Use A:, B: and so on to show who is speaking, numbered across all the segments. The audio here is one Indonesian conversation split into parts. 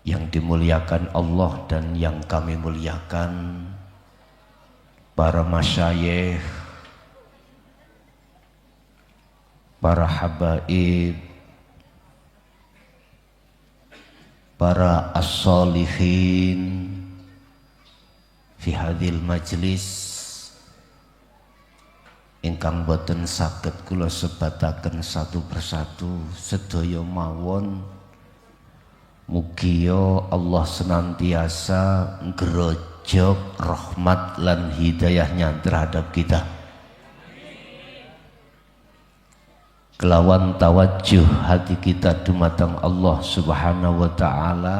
A: yang dimuliakan Allah dan yang kami muliakan, para masyayikh, para habaib, para as-solihin fi hadhil majlis ingkang boten saged kula sebataken satu persatu sedaya mawon. Mugia Allah senantiasa ngrojok rahmat lan hidayahnya terhadap kita. Kelawan tawajuh hati kita dumateng Allah Subhanahu wa ta'ala,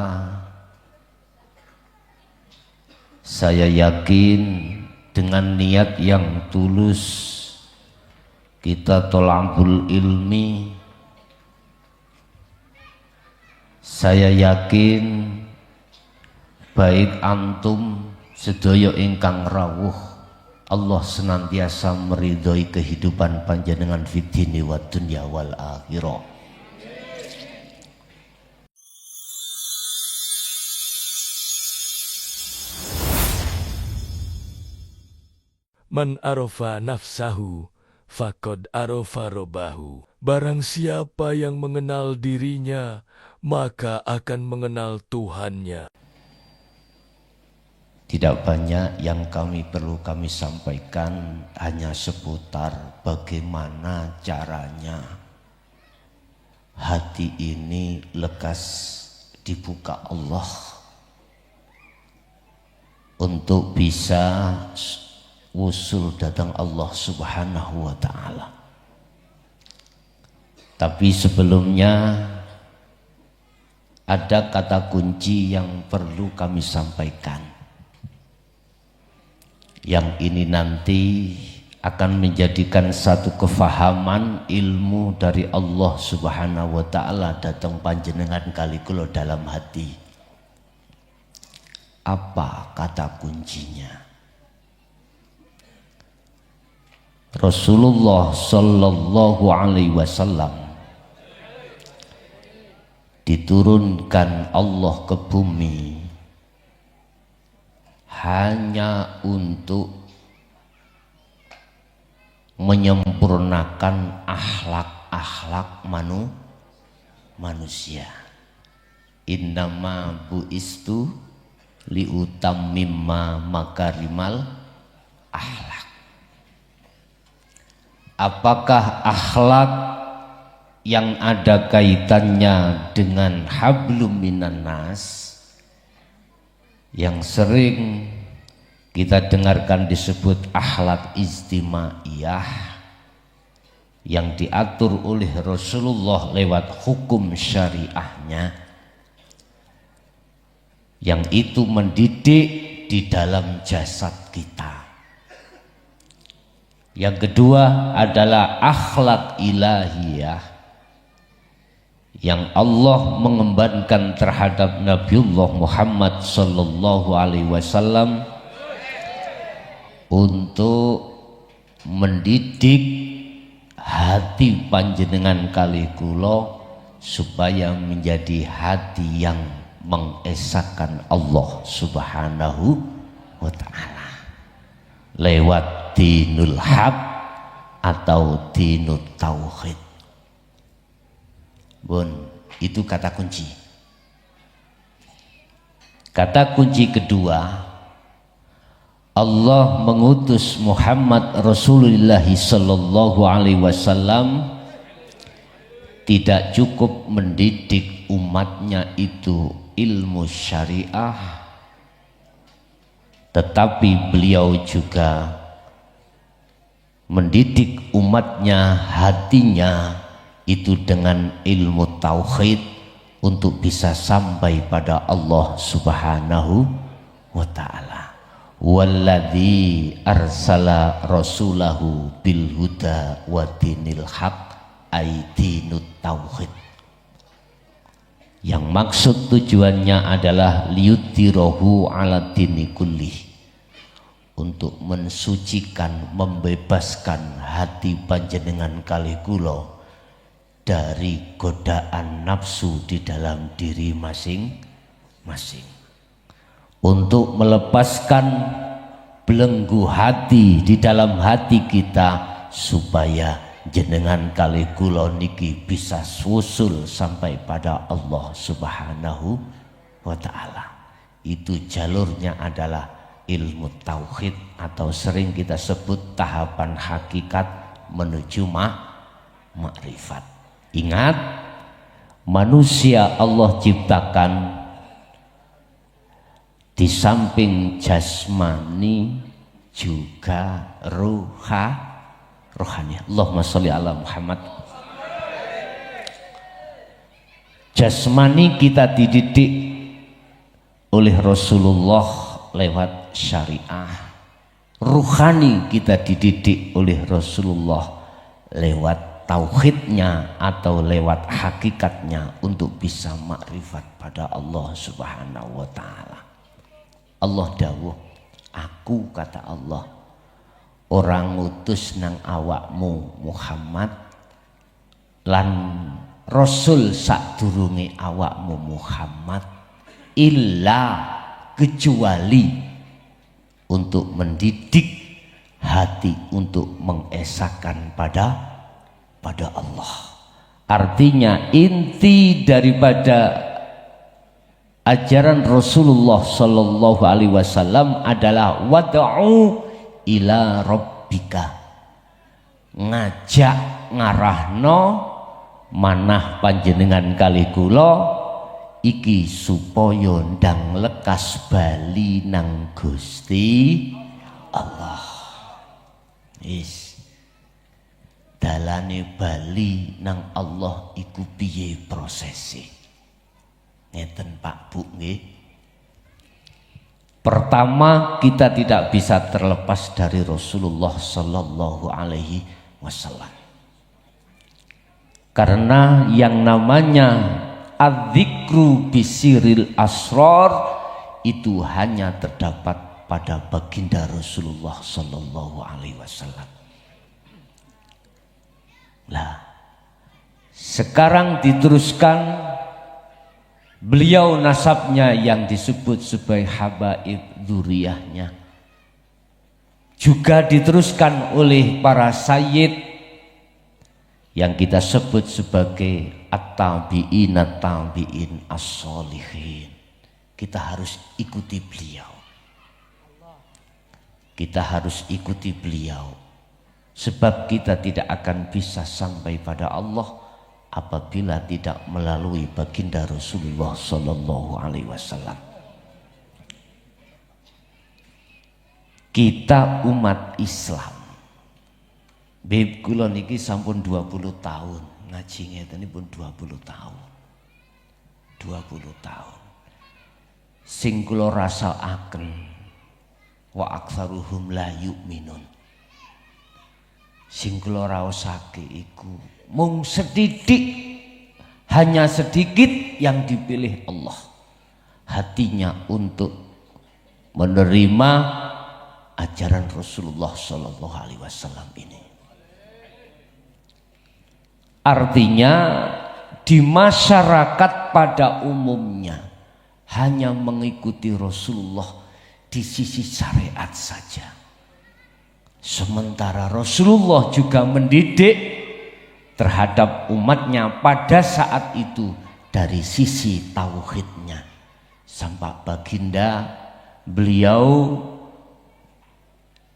A: saya yakin dengan niat yang tulus kita tolabul ilmi, saya yakin baik antum sedaya ingkang rawuh Allah senantiasa meridhoi kehidupan panjenengan fid dini wa dunya wal akhirah.
B: Man arafa nafsahu faqad arafa robbahu. Barang siapa yang mengenal dirinya, maka akan mengenal Tuhannya.
A: Tidak banyak yang kami sampaikan, hanya seputar bagaimana caranya hati ini lekas dibuka Allah untuk bisa usul datang Allah Subhanahu wa ta'ala. Tapi sebelumnya ada kata kunci yang perlu kami sampaikan, yang ini nanti akan menjadikan satu kefahaman ilmu dari Allah Subhanahu wa ta'ala datang panjenengan kali kula dalam hati. Apa kata kuncinya? Rasulullah sallallahu alaihi wasallam diturunkan Allah ke bumi hanya untuk menyempurnakan akhlak-akhlak manusia. Innama buistu liutammima makarimal akhlak. Apakah akhlak yang ada kaitannya dengan hablum minan nas yang sering kita dengarkan disebut akhlak istimaiyah, yang diatur oleh Rasulullah lewat hukum syariahnya, yang itu mendidik di dalam jasad kita. Yang kedua adalah akhlak ilahiyah yang Allah mengembankan terhadap Nabiullah Muhammad sallallahu alaihi wasallam untuk mendidik hati panjenengan kali kula supaya menjadi hati yang mengesahkan Allah Subhanahu wa ta'ala lewat dinul haq atau dinut tauhid. Bun, itu kata kunci. Kata kunci kedua, Allah mengutus Muhammad Rasulullah sallallahu alaihi wasallam tidak cukup mendidik umatnya itu ilmu syariah, tetapi beliau juga mendidik umatnya hatinya itu dengan ilmu tauhid untuk bisa sampai pada Allah Subhanahu wa ta'ala. Walladzi arsala rasulahu bil huda wa dinil haq ay dinut tauhid. Yang maksud tujuannya adalah liyudhirahu ala dini kullih, untuk mensucikan, membebaskan hati panjenengan kalih kula dari godaan nafsu di dalam diri masing-masing. masing-masing. Untuk melepaskan belenggu hati di dalam hati kita supaya jenengan kali kula niki bisa susul sampai pada Allah Subhanahu wa ta'ala. Itu jalurnya adalah ilmu tauhid atau sering kita sebut tahapan hakikat menuju makrifat. Ingat, manusia Allah ciptakan di samping jasmani juga rohani. Allahumma sholli ala Muhammad. Jasmani kita dididik oleh Rasulullah lewat syariah. Ruhani kita dididik oleh Rasulullah lewat tauhidnya atau lewat hakikatnya untuk bisa makrifat pada Allah Subhanahu wa ta'ala. Allah dawuh, aku kata Allah orang ngutus nang awakmu Muhammad lan Rasul sadurunge awakmu Muhammad illa kecuali untuk mendidik hati untuk mengesahkan pada Allah. Artinya inti daripada ajaran Rasulullah Sallallahu Alaihi Wasallam adalah wad'u ila rabbika, ngajak ngarahno manah panjenengan kali kula iki supaya ndang lekas bali nang Gusti Allah. Is dalane bali nang Allah iku piye prosese? Ngeten Pak Bu nggih. Pertama, kita tidak bisa terlepas dari Rasulullah Sallallahu Alaihi Wasallam. Karena yang namanya adzikru bisiril asrar itu hanya terdapat pada baginda Rasulullah Sallallahu Alaihi Wasallam. Lah, sekarang diteruskan. Beliau nasabnya yang disebut sebagai habaib dzurriyyahnya juga diteruskan oleh para sayyid yang kita sebut sebagai at-tabi'in at-tabi'in as-sholihin. Kita harus ikuti beliau. Kita harus ikuti beliau sebab kita tidak akan bisa sampai pada Allah apabila tidak melalui baginda Rasulullah Sallallahu Alaihi Wasallam. Kita umat Islam, bib kula niki sampun 20 tahun ngaji ngeten pun 20 tahun. 20 tahun. Sing kula rasakaken wa aktsaruhum la yu'minun. Sing kula raosake iku mung sedidik, hanya sedikit yang dipilih Allah hatinya untuk menerima ajaran Rasulullah Sallallahu Alaihi Wasallam ini. Artinya di masyarakat pada umumnya hanya mengikuti Rasulullah di sisi syariat saja, sementara Rasulullah juga mendidik terhadap umatnya pada saat itu dari sisi tauhidnya. Sampai baginda beliau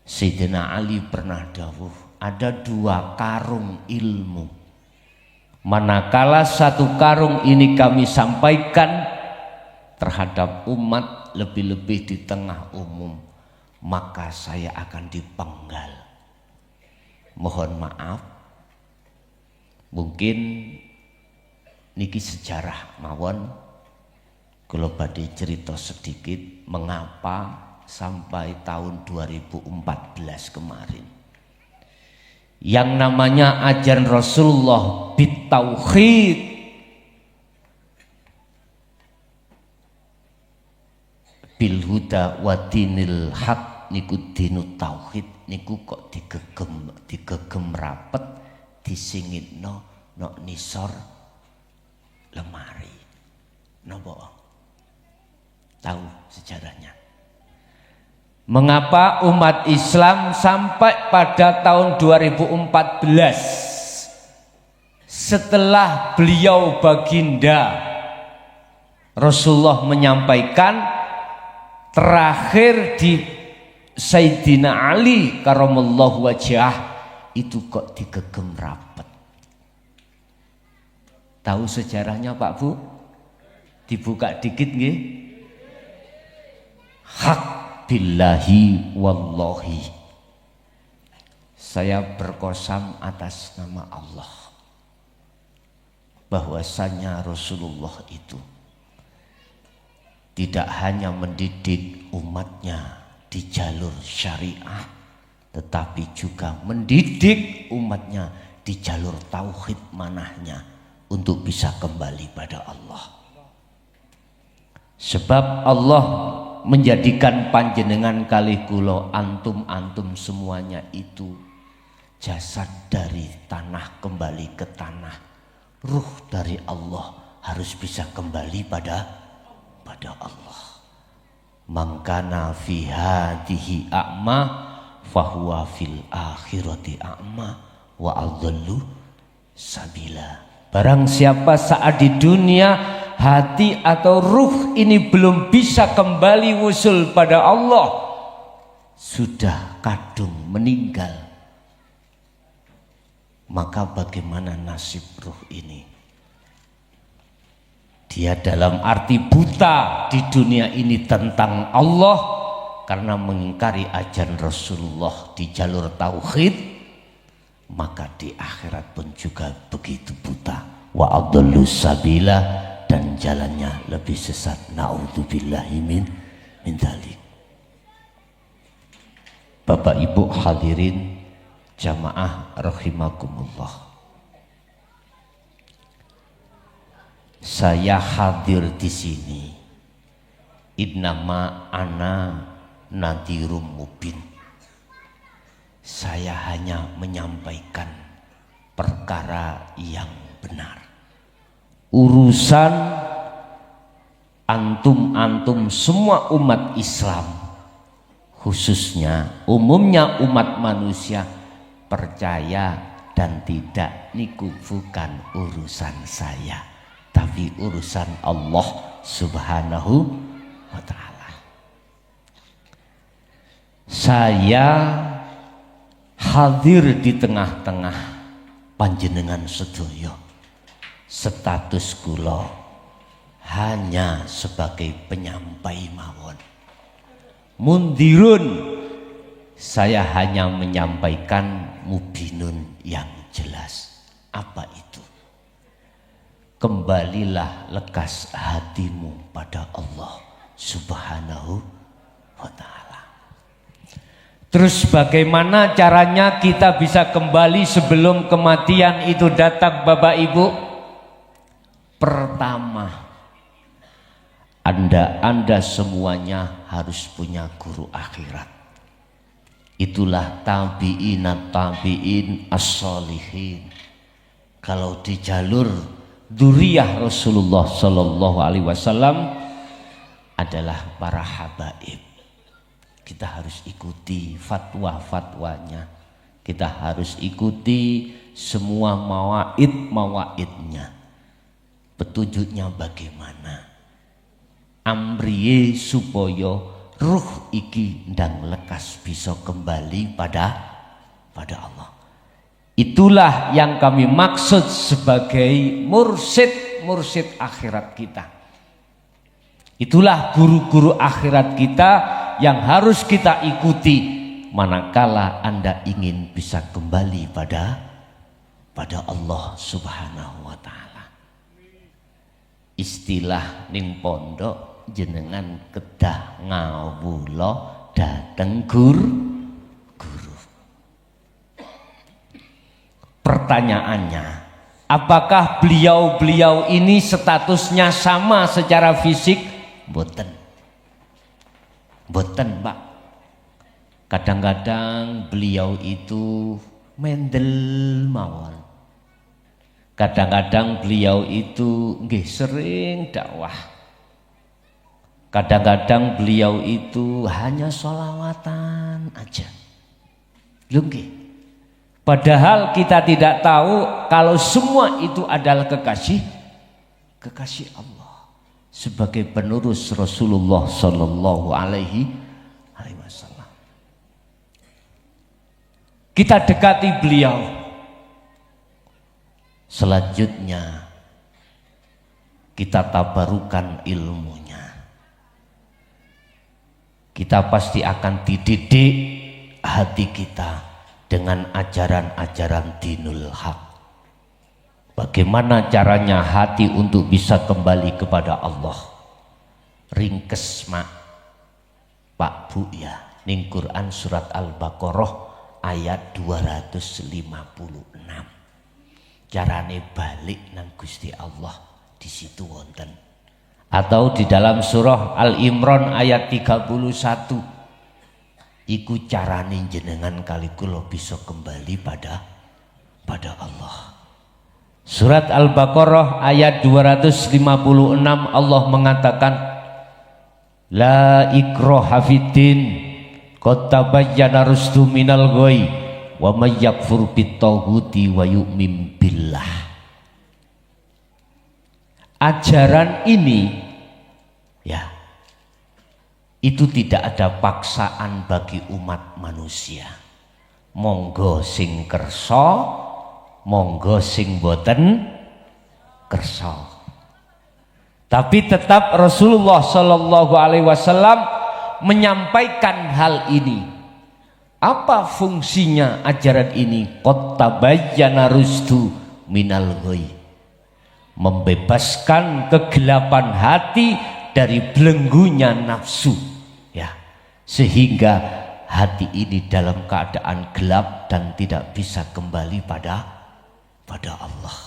A: Sayyidina Ali pernah dawuh, ada 2 karung ilmu. Manakala 1 karung ini kami sampaikan terhadap umat lebih-lebih di tengah umum, maka saya akan dipenggal. Mohon maaf, mungkin niki sejarah mawon kula badhe cerita sedikit mengapa sampai tahun 2014 kemarin yang namanya ajaran Rasulullah bitauhid bil huda wa dinil haq niku dinut tauhid niku kok digegem rapet disingitno nok nisor lemari. Napa? Tahu sejarahnya. Mengapa umat Islam sampai pada tahun 2014 setelah beliau baginda Rasulullah menyampaikan terakhir di Sayyidina Ali karamallahu wajhah itu kok digegem rapat. Tahu sejarahnya Pak Bu? Dibuka dikit nggih. Hak billahi wallahi. Saya berkosam atas nama Allah bahwasanya Rasulullah itu tidak hanya mendidik umatnya di jalur syariah, tetapi juga mendidik umatnya di jalur tauhid manahnya untuk bisa kembali pada Allah. Sebab Allah menjadikan panjenengan kalih kula antum semuanya itu jasad dari tanah kembali ke tanah, ruh dari Allah harus bisa kembali pada Allah. Mangkana fi hadhihi a'ma fahuwa fil akhirati a'ma wa adhallu sabila. Barang siapa saat di dunia hati atau ruh ini belum bisa kembali wusul pada Allah, sudah kadung meninggal, maka bagaimana nasib ruh ini? Dia dalam arti buta di dunia ini tentang Allah karena mengingkari ajaran Rasulullah di jalur tauhid, maka di akhirat pun juga begitu buta. Wa adallu sabila, dan jalannya lebih sesat. Naudzubillahi min dzalik. Bapak Ibu hadirin jamaah rahimakumullah. Saya hadir di sini innama ana nadhirum mubin. Saya hanya menyampaikan perkara yang benar. Urusan antum semua umat Islam, khususnya umumnya umat manusia, percaya dan tidak niku bukan urusan saya, tapi urusan Allah Subhanahu wa ta'ala. Saya hadir di tengah-tengah panjenengan sedaya. Status kula hanya sebagai penyampai mawon. Mundirun, saya hanya menyampaikan mubinun yang jelas. Apa itu? Kembalilah lekas hatimu pada Allah Subhanahu wa ta'ala. Terus bagaimana caranya kita bisa kembali sebelum kematian itu datang, Bapak Ibu? Pertama, Anda semuanya harus punya guru akhirat. Itulah tabi'in as-solihin. Kalau di jalur dzurriyyah Rasulullah Sallallahu Alaihi Wasallam adalah para habaib. Kita harus ikuti fatwa-fatwanya. Kita harus ikuti semua mawaid-mawaidnya. Petunjuknya bagaimana? Amriye supaya ruh iki ndang lekas bisa kembali pada Allah. Itulah yang kami maksud sebagai mursyid akhirat kita. Itulah guru-guru akhirat kita yang harus kita ikuti manakala Anda ingin bisa kembali pada Allah Subhanahu wa ta'ala. Istilah ning pondok jenengan kedah ngawula dateng guru. Pertanyaannya, apakah beliau ini statusnya sama secara fisik? Boten, Pak. Kadang-kadang beliau itu mendel mawon. Kadang-kadang beliau itu nggih sering dakwah. Kadang-kadang beliau itu hanya sholawatan aja. Lungki. Padahal kita tidak tahu kalau semua itu adalah kekasih Allah sebagai penerus Rasulullah Sallallahu Alaihi Wasallam. Kita dekati beliau. Selanjutnya kita tabarukan ilmunya. Kita pasti akan dididik hati kita dengan ajaran-ajaran dinul haq. Bagaimana caranya hati untuk bisa kembali kepada Allah? Ringkes mak Pak Bu ya, ning Quran surat Al-Baqarah ayat 256. Carane balik nang Gusti Allah di situ wonten. Atau di dalam surah Al-Imran ayat 31. Iku carane jenengan kali kula bisa kembali pada Allah. Surat Al-Baqarah ayat 256 Allah mengatakan La ikraha fiddin qad tabayyana rusdu minal ghoi wa may yakfur bit-taghuti wa yu'min billah. Ajaran ini ya itu tidak ada paksaan bagi umat manusia. Monggo sing kersa, monggo sing boten kersa. Tapi tetap Rasulullah Shallallahu Alaihi Wasallam menyampaikan hal ini. Apa fungsinya ajaran ini? Qad tabayyana rusdu minal ghoi. Membebaskan kegelapan hati dari belenggunya nafsu ya, sehingga hati ini dalam keadaan gelap dan tidak bisa kembali pada Allah.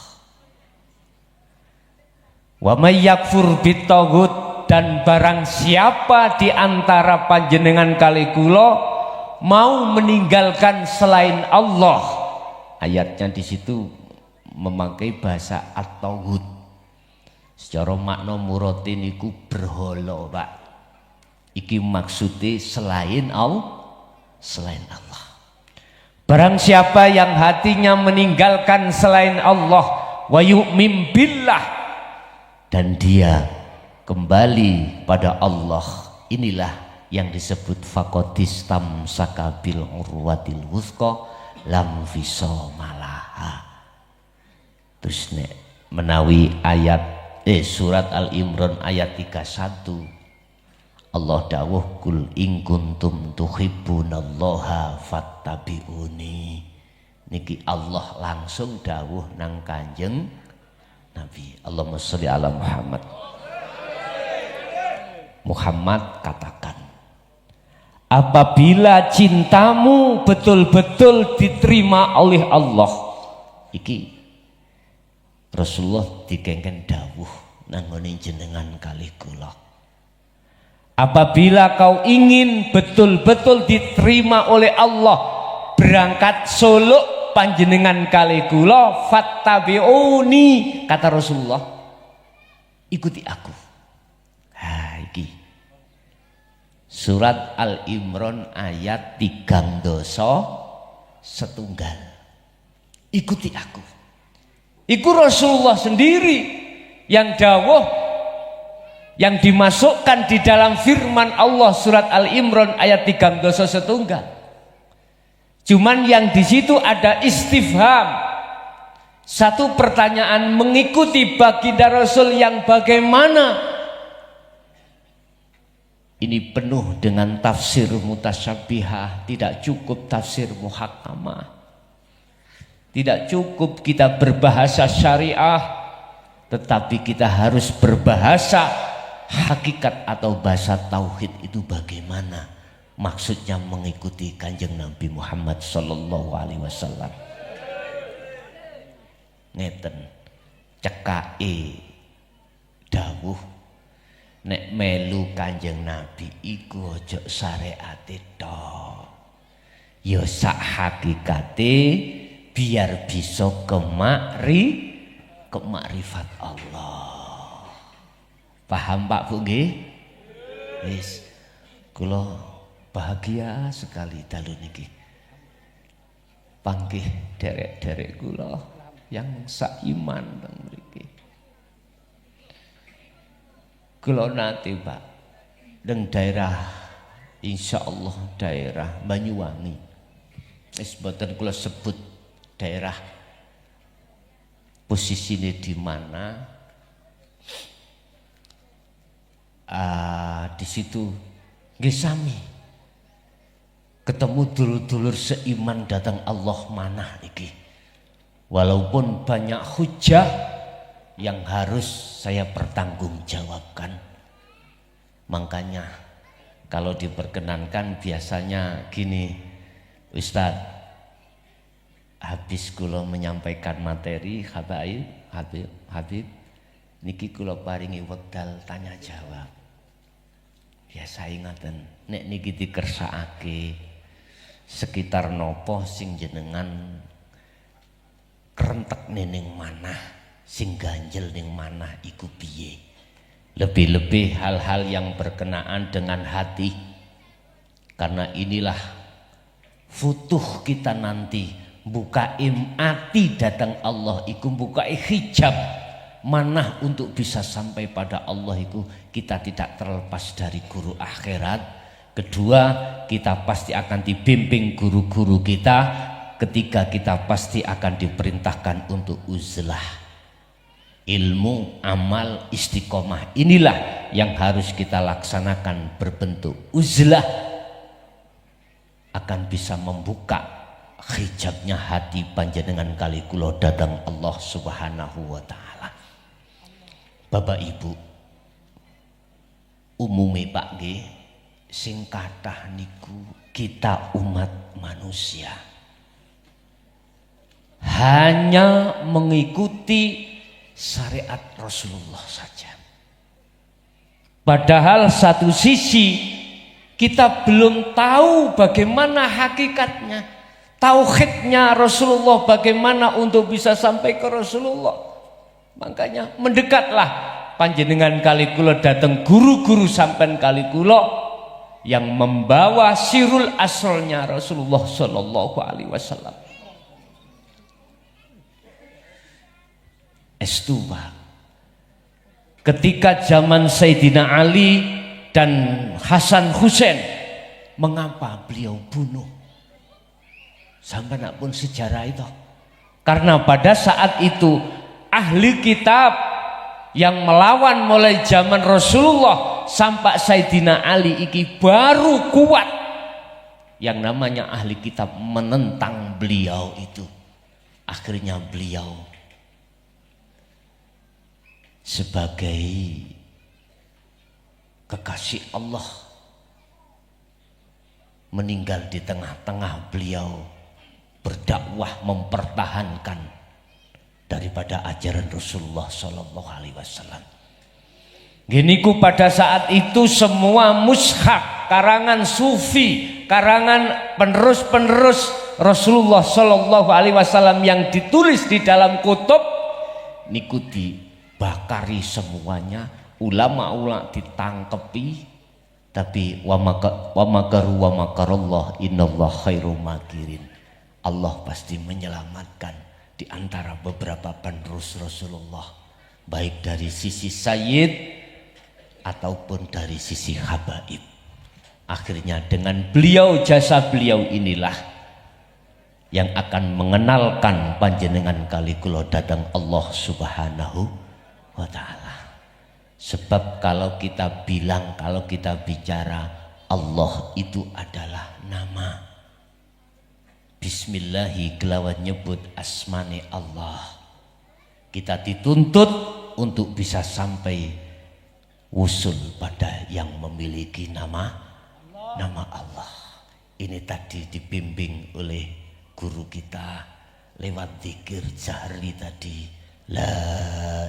A: Wa may yakfur bitaghut, dan barang siapa di antara panjenengan kali kula mau meninggalkan selain Allah, ayatnya di situ memakai bahasa at-tauhid. Secara makna muratin iku berhala, Pak. Iki maksudnya selain Allah. Barang siapa yang hatinya meninggalkan selain Allah, wa yu'min billah, dan dia kembali pada Allah, inilah yang disebut faqadistam sakabil urwatil wuthqa lam fisomalaha. Terus nek menawi ayat surat Al-Imran ayat 31 Allah dawuh kul in kuntum tuhibbunallaha fattabi'uni. Niki Allah langsung dawuh nang Kanjeng Nabi. Allahumma sholli ala Muhammad. Muhammad katakan, apabila cintamu betul-betul diterima oleh Allah, iki Rasulullah dikengken dawuh nanggone jenengan kali kula. Apabila kau ingin betul-betul diterima oleh Allah, berangkat suluk panjenengan kali kula fattabi'uni, kata Rasulullah, ikuti aku. Iki surat Al-Imran ayat 3 setunggal. Ikuti aku. Iku Rasulullah sendiri yang dawuh, yang dimasukkan di dalam firman Allah surat Al-Imran ayat 3 setunggal. Cuman yang di situ ada istifham, satu pertanyaan, mengikuti baginda Rasul yang bagaimana? Ini penuh dengan tafsir mutasyabihah, tidak cukup tafsir muhakkamah. Tidak cukup kita berbahasa syariah, tetapi kita harus berbahasa hakikat atau bahasa tauhid itu bagaimana. Maksudnya mengikuti Kanjeng Nabi Muhammad Sallallahu Alaihi Wasallam. Ngeten cekake dawuh nek melu Kanjeng Nabi iku aja syariate tok, ya sak hakikate, biar bisa kemakrifat Allah. Paham Pak Bu nggih? Wis kula bahagia sekali dalu niki. Panggih derek-derek kula yang saiman teng mriki. Kula nate Pak teng daerah insyaallah daerah Banyuwangi. Wis boten kula sebut daerah posisine di mana. Di situ nggih sami ketemu dulur-dulur seiman datang Allah manah iki. Walaupun banyak hujah yang harus saya pertanggungjawabkan. Makanya kalau diperkenankan biasanya gini, Ustadz, habis kula menyampaikan materi Habib niki kula paringi wekdal tanya jawab. Biasa ingatan nek niki dikersakake sekitar nopo sing jenengan kerentek ning manah, sing ganjel ning manah iku piye. Lebih-lebih hal-hal yang berkenaan dengan hati, karena inilah futuh kita nanti. Bukaim ati datang Allah iku bukai hijab manah untuk bisa sampai pada Allah iku kita tidak terlepas dari guru akhirat. Kedua, kita pasti akan dibimbing guru-guru kita. Ketiga, kita pasti akan diperintahkan untuk uzlah. Ilmu, amal, istiqomah. Inilah yang harus kita laksanakan berbentuk uzlah. Akan bisa membuka hijabnya hati panjenengan kali kula datang Allah Subhanahu wa taala. Bapak Ibu, umume Pak nggih sing kathah niku kita umat manusia hanya mengikuti syariat Rasulullah saja. Padahal satu sisi kita belum tahu bagaimana hakikatnya, tauhidnya Rasulullah, bagaimana untuk bisa sampai ke Rasulullah. Makanya mendekatlah panjenengan kali kula datang guru-guru sampean kali kula yang membawa sirul asalnya Rasulullah Shallallahu Alaihi Wasallam. Estuwa. Ketika zaman Sayyidina Ali dan Hasan Hussein, mengapa beliau bunuh? Sampai nak pun sejarah itu. Karena pada saat itu ahli kitab yang melawan mulai zaman Rasulullah sampai Sayyidina Ali iki baru kuat. Yang namanya ahli kitab menentang beliau itu. Akhirnya beliau sebagai kekasih Allah meninggal di tengah-tengah beliau berdakwah mempertahankan daripada ajaran Rasulullah Sallallahu Alaihi Wasallam. Giniku pada saat itu semua mushaf, karangan sufi, karangan penerus-penerus Rasulullah Sallallahu Alaihi Wasallam yang ditulis di dalam kutub niku dibakari semuanya, ulama-ulama ditangkepi, tapi wa makaru wa makarallah innallah khairum makirin. Allah pasti menyelamatkan di antara beberapa penerus Rasulullah, baik dari sisi sayyid ataupun dari sisi habaib. Akhirnya dengan beliau, jasa beliau inilah yang akan mengenalkan panjenengan kali kula datang Allah Subhanahu wa taala. Sebab kalau kita bilang, kalau kita bicara Allah itu adalah nama. Bismillahi kelawan nyebut asmane Allah. Kita dituntut untuk bisa sampai usul pada yang memiliki nama Allah. Ini tadi dibimbing oleh guru kita lewat zikir jahri tadi, la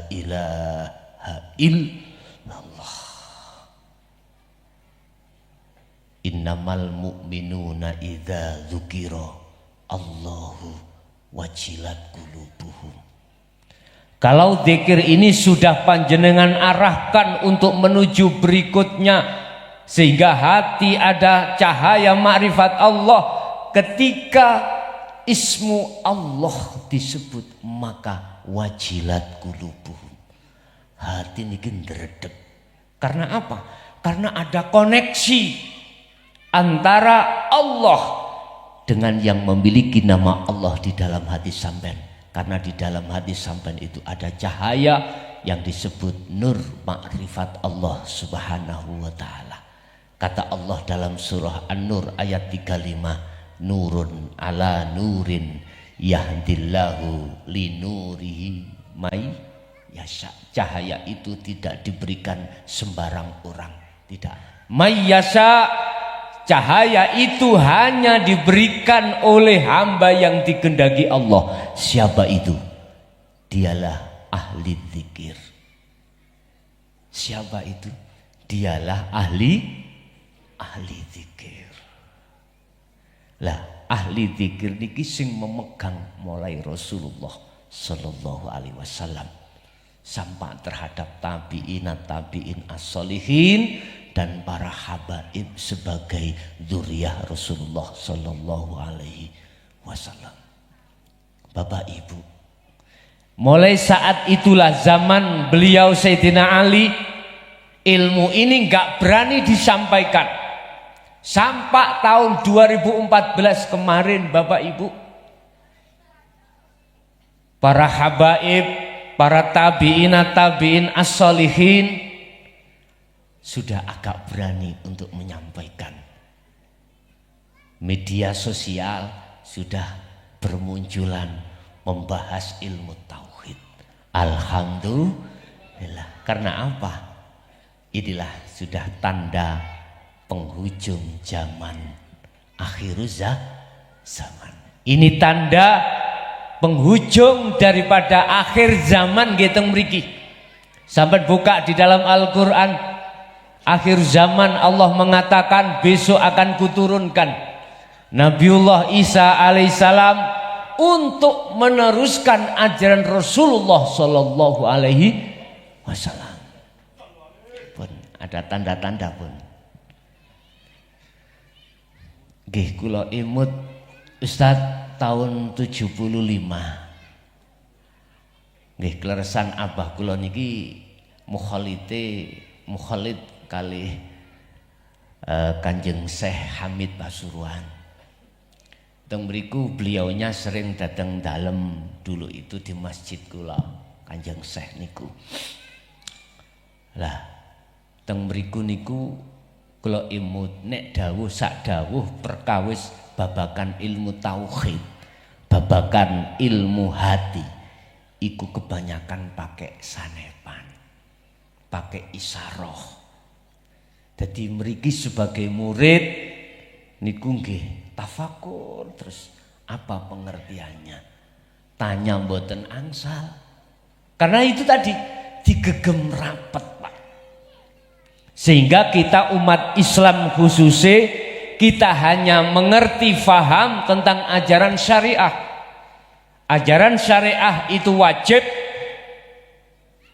A: ilaha illallah. Innamal mu'minuna idza dzukira Allahu wajilat qulubuhum. Kalau zikir ini sudah panjenengan arahkan untuk menuju berikutnya, Sehingga hati ada cahaya makrifat Allah. Ketika ismu Allah disebut, maka wajilat qulubuhum. Hati niki ndredeg. Karena apa? Karena ada koneksi antara Allah dengan yang memiliki nama Allah di dalam hati sampean. Karena di dalam hati sampean itu ada cahaya yang disebut nur makrifat Allah Subhanahu wa ta'ala. Kata Allah dalam surah An-Nur ayat 35, nurun ala nurin yahdillahu linurihi may yasha. Cahaya itu tidak diberikan sembarang orang, tidak. May yasha, cahaya itu hanya diberikan oleh hamba yang dikehendaki Allah. Siapa itu? Dialah ahli zikir. Siapa itu? Dialah ahli zikir. Lah, ahli zikir niki sing memegang mulai Rasulullah sallallahu alaihi wasallam sampai terhadap tabi'in as-solihin dan para habaib sebagai dzurriyyah Rasulullah sallallahu alaihi wasallam. Bapak Ibu, mulai saat itulah zaman beliau Sayyidina Ali, ilmu ini enggak berani disampaikan. Sampai tahun 2014 kemarin Bapak Ibu, para habaib, para tabi'in as-solihin sudah agak berani untuk menyampaikan. Media sosial sudah bermunculan membahas ilmu tauhid. Alhamdulillah. Karena apa? Inilah sudah tanda penghujung zaman, akhir zaman. Ini tanda penghujung daripada akhir zaman gitu mriki. Sampai buka di dalam Al-Qur'an, akhir zaman Allah mengatakan besok akan kuturunkan Nabiullah Isa alaihissalam untuk meneruskan ajaran Rasulullah sallallahu alaihi wasallam. Pun ada tanda-tanda pun. Nggih kula imut Ustaz tahun 75. Nggih kleresan abah kula niki mukhalid kali Kanjeng Syekh Hamid Pasuruan. Teng mriku beliaunya sering datang dalam dulu itu di masjid kula Kanjeng Syekh niku. Lah teng mriku niku kula imut nek dawuh sak dawuh perkawis babakan ilmu tauhid, babakan ilmu hati, iku kebanyakan pakai sanepan, pakai isaroh. Jadi mriki sebagai murid niku nggih tafakur terus apa pengertiannya? Tanya mboten angsal. Karena itu tadi digegem rapet, Pak. Sehingga kita umat Islam khususnya kita hanya mengerti faham tentang ajaran syariah. Ajaran syariah itu wajib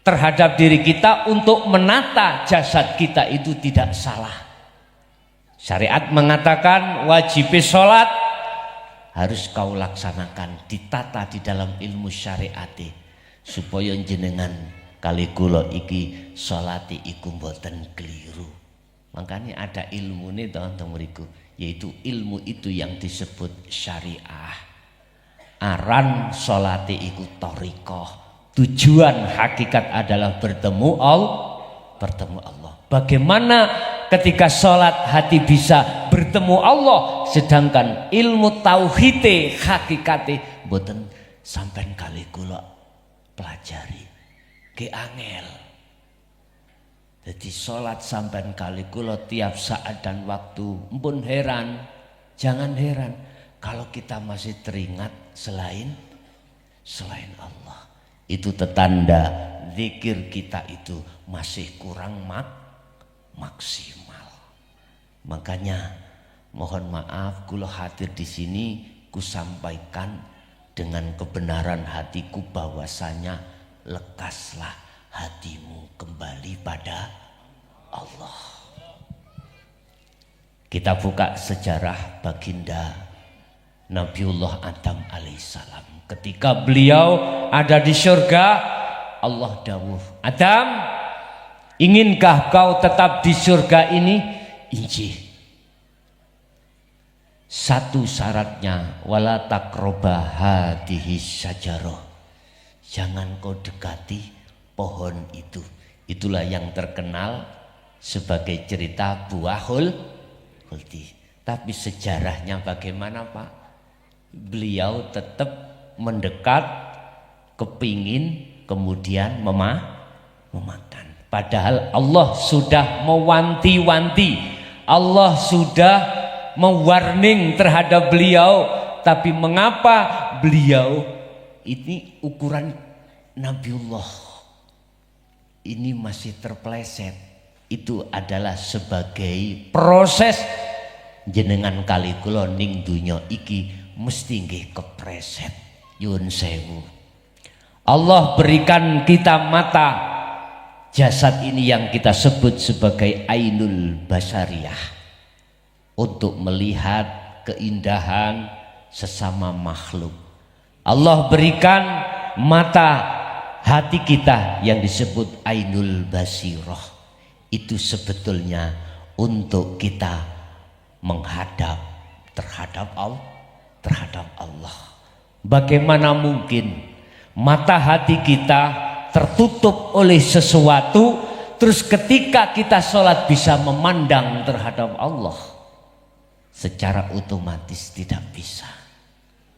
A: terhadap diri kita untuk menata jasad kita itu tidak salah. Syariat mengatakan wajib sholat harus kau laksanakan, ditata di dalam ilmu syariat supaya jenengan kali kula iki sholati iku mboten keliru. Makanya ada ilmu nih teman-teman mriku, yaitu ilmu itu yang disebut syariah. Aran sholati iku thariqah. Tujuan hakikat adalah bertemu Allah. Bagaimana ketika sholat hati bisa bertemu Allah, sedangkan ilmu tauhid hakikate mboten sampean kali kula pelajari. Ke angel. Jadi sholat sampai kali kula tiap saat dan waktu. Mpun heran, jangan heran kalau kita masih teringat selain Allah. Itu tetanda zikir kita itu masih kurang maksimal. Makanya mohon maaf kula hadir di sini kusampaikan dengan kebenaran hatiku bahwasanya lekaslah hatimu kembali pada Allah. Kita buka sejarah baginda Nabiullah Adam alaihissalam. Ketika beliau ada di surga, Allah dawuh, Adam, inginkah kau tetap di surga ini? Injih. Satu syaratnya, wala taqraba hadhihi syajarah. Jangan kau dekati pohon itu. Itulah yang terkenal sebagai cerita buah khuldi. Tapi sejarahnya bagaimana, Pak? Beliau tetap mendekat, kepingin, kemudian memakan. Padahal Allah sudah mewanti-wanti, Allah sudah mewarning terhadap beliau. Tapi mengapa beliau ini ukuran Nabiullah ini masih terpeleset? Itu adalah sebagai proses jenengan kali kula ning dunya iki mesti nggih kepreset. Yun sewu. Allah berikan kita mata, jasad ini yang kita sebut sebagai ainul basariyah, untuk melihat keindahan sesama makhluk. Allah berikan mata hati kita yang disebut ainul basirah. Itu sebetulnya untuk kita menghadap terhadap Allah. Bagaimana mungkin mata hati kita tertutup oleh sesuatu, terus ketika kita sholat bisa memandang terhadap Allah? Secara otomatis tidak bisa,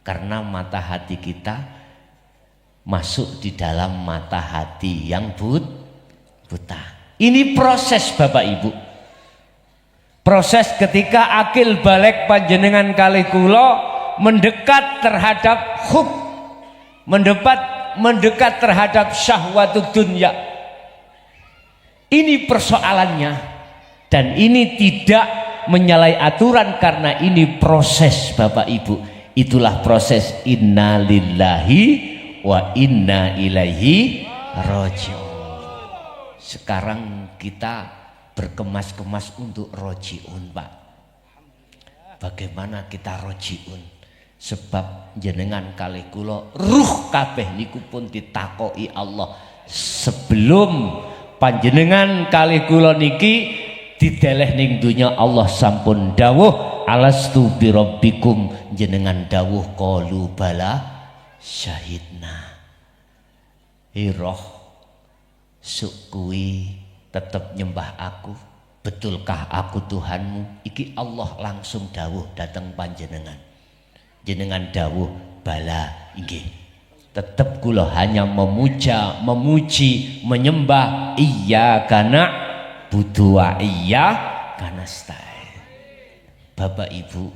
A: karena mata hati kita masuk di dalam mata hati yang buta. Ini proses Bapak Ibu. Proses ketika akil balik panjenengan kali kula mendekat terhadap mendekat terhadap syahwatud dunya. Ini persoalannya, dan ini tidak menyalahi aturan karena ini proses Bapak Ibu. Itulah proses inna lillahi wa inna ilaihi raji'un. Sekarang kita berkemas-kemas untuk roji'un, Pak. Bagaimana kita roji'un? Sebab jenengan kali kula ruh kabeh niku pun ditakoki Allah sebelum panjenengan kali kula niki dideleh ning dunya. Allah sampun dawuh, alastu birabbikum, jenengan dawuh qalu bala syahidna. Roh suk kuwi tetep nyembah aku, betulkah aku Tuhanmu? Iki Allah langsung dawuh dateng panjenengan. Jenengan dawuh bala inggih. Tetep kula hanya memuji, menyembah iyyaka na'budu wa iyyaka nasta'in. Bapak Ibu,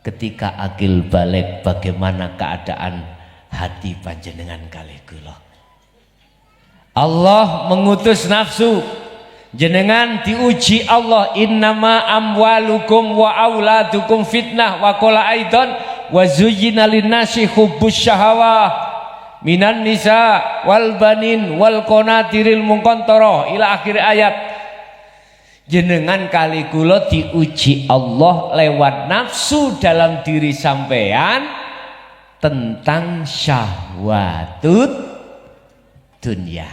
A: ketika akil balik, bagaimana keadaan hati panjenengan kali kula? Allah mengutus nafsu. Jenengan diuji Allah, innama amwalukum wa auladukum fitnah, wa qala aidan wa zuyyina linnasi hubbus syahawah minan nisa wal banin wal qanatiril muqantara ila akhir ayat. Jenengan kali kula diuji Allah lewat nafsu dalam diri sampean tentang syahwatud dunya.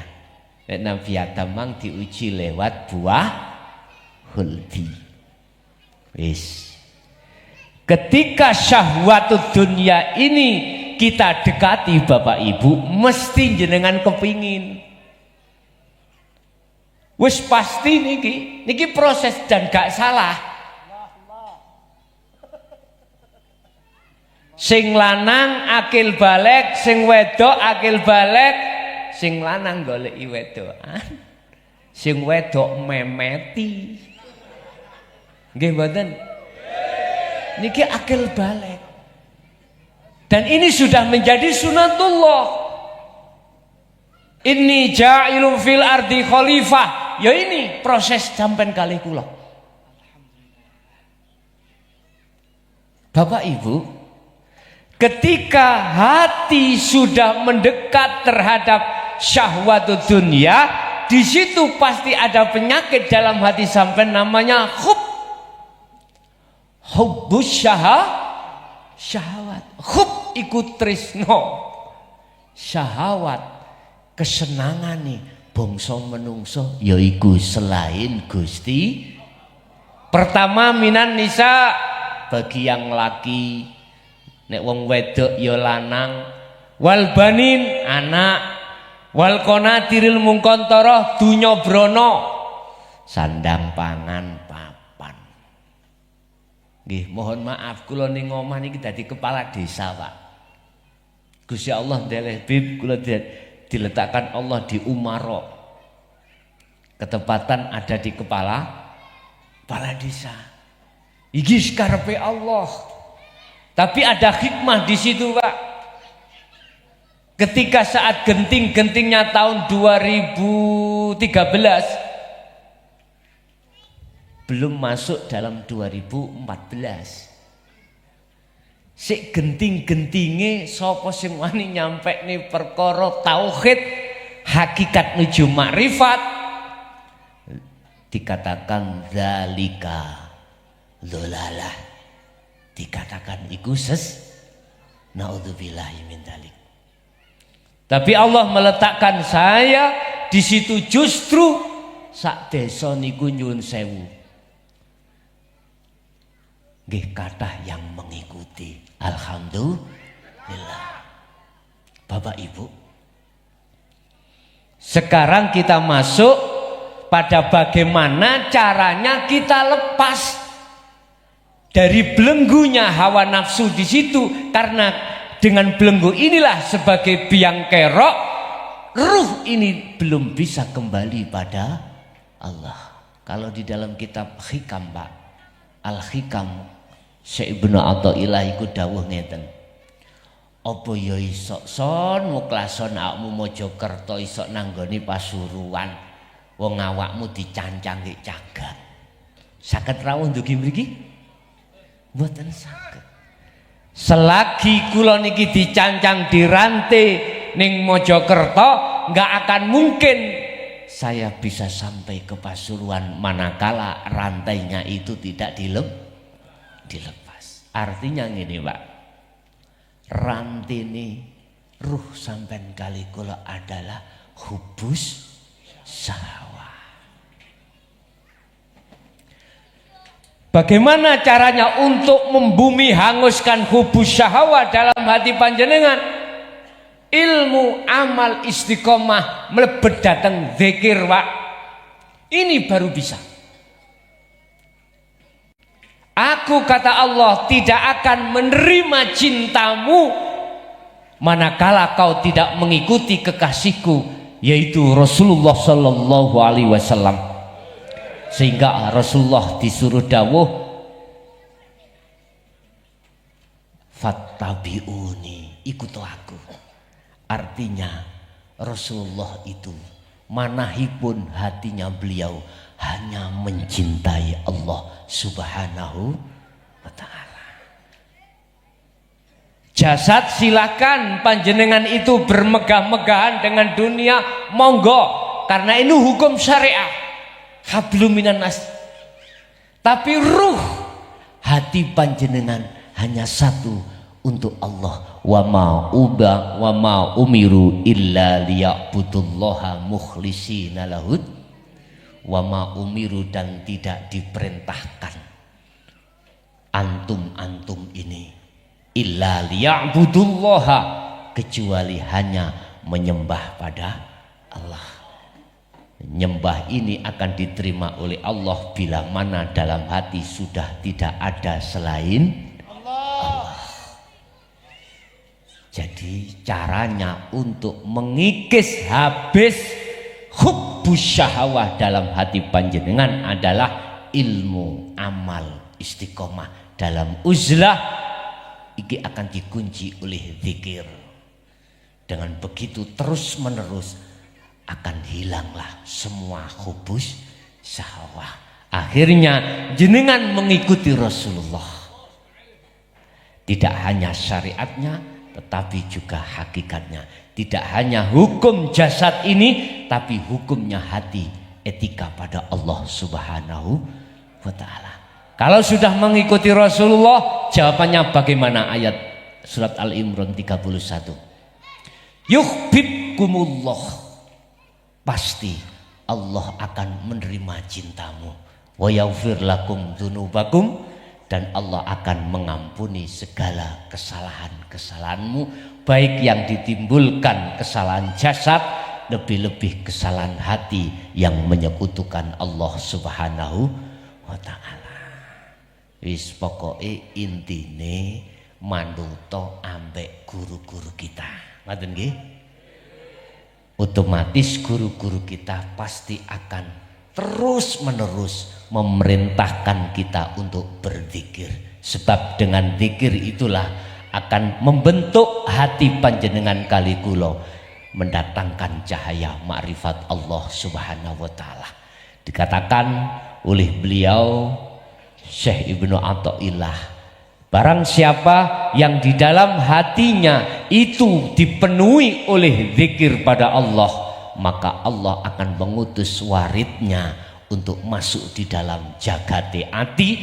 A: Nabi Adam mang diuji lewat buah khuldi. Wis. Ketika syahwatud dunya ini kita dekati Bapak Ibu, mesti jenengan kepingin. Wis pasti niki proses dan gak salah. Sing lanang akil balik, sing wedok akil balik. Sing lanang goleki wedokan, sing wedok memeti. Nggih mboten? Niki akil balik. Dan ini sudah menjadi sunatullah. Inni ja'ilun fil ardi khalifah. Ya ini proses sampean kali kula. Bapak Ibu, ketika hati sudah mendekat terhadap syahwatud dunya, di situ pasti ada penyakit dalam hati sampean namanya Hubbus syahwat. Hub iku tresno. Syahwat kesenangane bangsa menungso yaiku selain Gusti. Pertama minan nisa, bagi yang laki, nek wong wedok ya lanang, wal banin anak, wal qanatiril mungkontoroh dunya brana, sandang pangan papan. Nggih, mohon maaf kula ning omah niki dadi kepala desa, Pak. Gusti Allah ndeleh bib kula diletakkan Allah di Umaro. Ketepatan ada di kepala desa. Iki karepe Allah. Tapi ada hikmah di situ, Pak. Ketika saat genting-gentingnya tahun 2013 belum masuk dalam 2014. Sik genting-gentinge sapa sing wani nyampekne perkara tauhid, hakikat nuju makrifat, dikatakan zalika dhalalah, dikatakan iku naudzubillahi min dzalik. Tapi Allah meletakkan saya di situ justru sak desa niku nyuwun sewu. Nggih kathah yang mengikuti. Alhamdulillah. Bapak Ibu, sekarang kita masuk pada bagaimana caranya kita lepas dari belenggunya hawa nafsu di situ, karena dengan belenggu inilah sebagai biang kerok ruh ini belum bisa kembali pada Allah. Kalau di dalam kitab Hikam, Pak, Al-Hikam Syekh Ibnu Athaillah iku dawuh ngeten. Apa ya isok son muklason awakmu Mojokerto isok nanggoni Pasuruan, wong awakmu dicancang nggih cagat. Saged rawuh ndugi mriki? Mboten saged. Selagi kula niki dicancang dirantai ning Mojokerto, nggak akan mungkin saya bisa sampai ke Pasuruan manakala rantainya itu tidak dilepas. Artinya ngene, Pak, rantene ruh sampean kali kula adalah hubus syahwat. Bagaimana caranya untuk membumi hanguskan hubus syahwat dalam hati panjenengan? Ilmu amal istiqomah mlebet dateng zikir, Pak. Ini baru bisa. Aku, kata Allah, tidak akan menerima cintamu manakala kau tidak mengikuti kekasihku, yaitu Rasulullah Sallallahu Alaihi Wasallam. Sehingga Rasulullah disuruh dawuh, fattabi'uni, ikutlah aku. Artinya Rasulullah itu manahipun hatinya beliau hanya mencintai Allah Subhanahu wa ta'ala. Jasad silakan panjenengan itu bermegah-megahan dengan dunia, monggo, karena ini hukum syariah, hablum minan nas. Tapi ruh hati panjenengan hanya satu, untuk Allah. Wa ma umiru illa liya'budullaha mukhlishina lahud wa ma umiru, dan tidak diperintahkan antum ini illa liya'budullaha, kecuali hanya menyembah pada Allah. Nyembah ini akan diterima oleh Allah bila mana dalam hati sudah tidak ada selain Allah. Jadi caranya untuk mengikis habis hubbus syahwah dalam hati panjenengan adalah ilmu amal istiqomah dalam uzlah. Iki akan dikunci oleh zikir. Dengan begitu terus menerus akan hilanglah semua hubbus syahwah. Akhirnya jenengan mengikuti Rasulullah. Tidak hanya syariatnya, tetapi juga hakikatnya. Tidak hanya hukum jasad ini, tapi hukumnya hati, etika pada Allah Subhanahu wa ta'ala. Kalau sudah mengikuti Rasulullah, jawabannya bagaimana? Ayat surat Al-Imran 31. Yuhibbukumullah, pasti Allah akan menerima cintamu. Wa yaghfir lakum dzunubakum, dan Allah akan mengampuni segala kesalahan-kesalahanmu, baik yang ditimbulkan kesalahan jasad, lebih-lebih kesalahan hati yang menyekutukan Allah Subhanahu wa taala. Wis pokoke intine manut ambek guru-guru kita. Ngoten nggih? Otomatis guru-guru kita pasti akan terus-menerus memerintahkan kita untuk berzikir. Sebab dengan zikir itulah akan membentuk hati panjenengan kali kula, mendatangkan cahaya makrifat Allah Subhanahu wa taala. Dikatakan oleh beliau Syekh Ibnu Athaillah, barang siapa yang di dalam hatinya itu dipenuhi oleh zikir pada Allah, maka Allah akan mengutus waridnya untuk masuk di dalam jagate ati.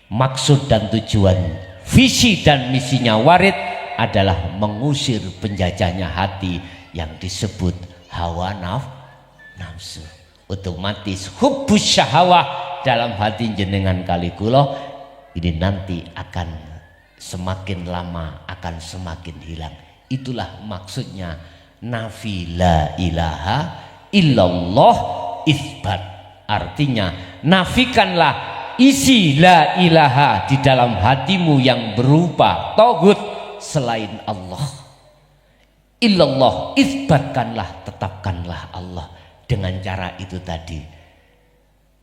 A: Maksud dan tujuan, visi dan misinya warid adalah mengusir penjajahnya hati yang disebut hawa nafsu. Otomatis hubbus syahawah dalam hati jenengan kali kula ini nanti akan semakin lama akan semakin hilang. Itulah maksudnya nafi la ilaha illallah isbat. Artinya nafikanlah isi la ilaha di dalam hatimu yang berupa tauhid selain Allah. Illallah, isbatkanlah, tetapkanlah Allah. Dengan cara itu tadi,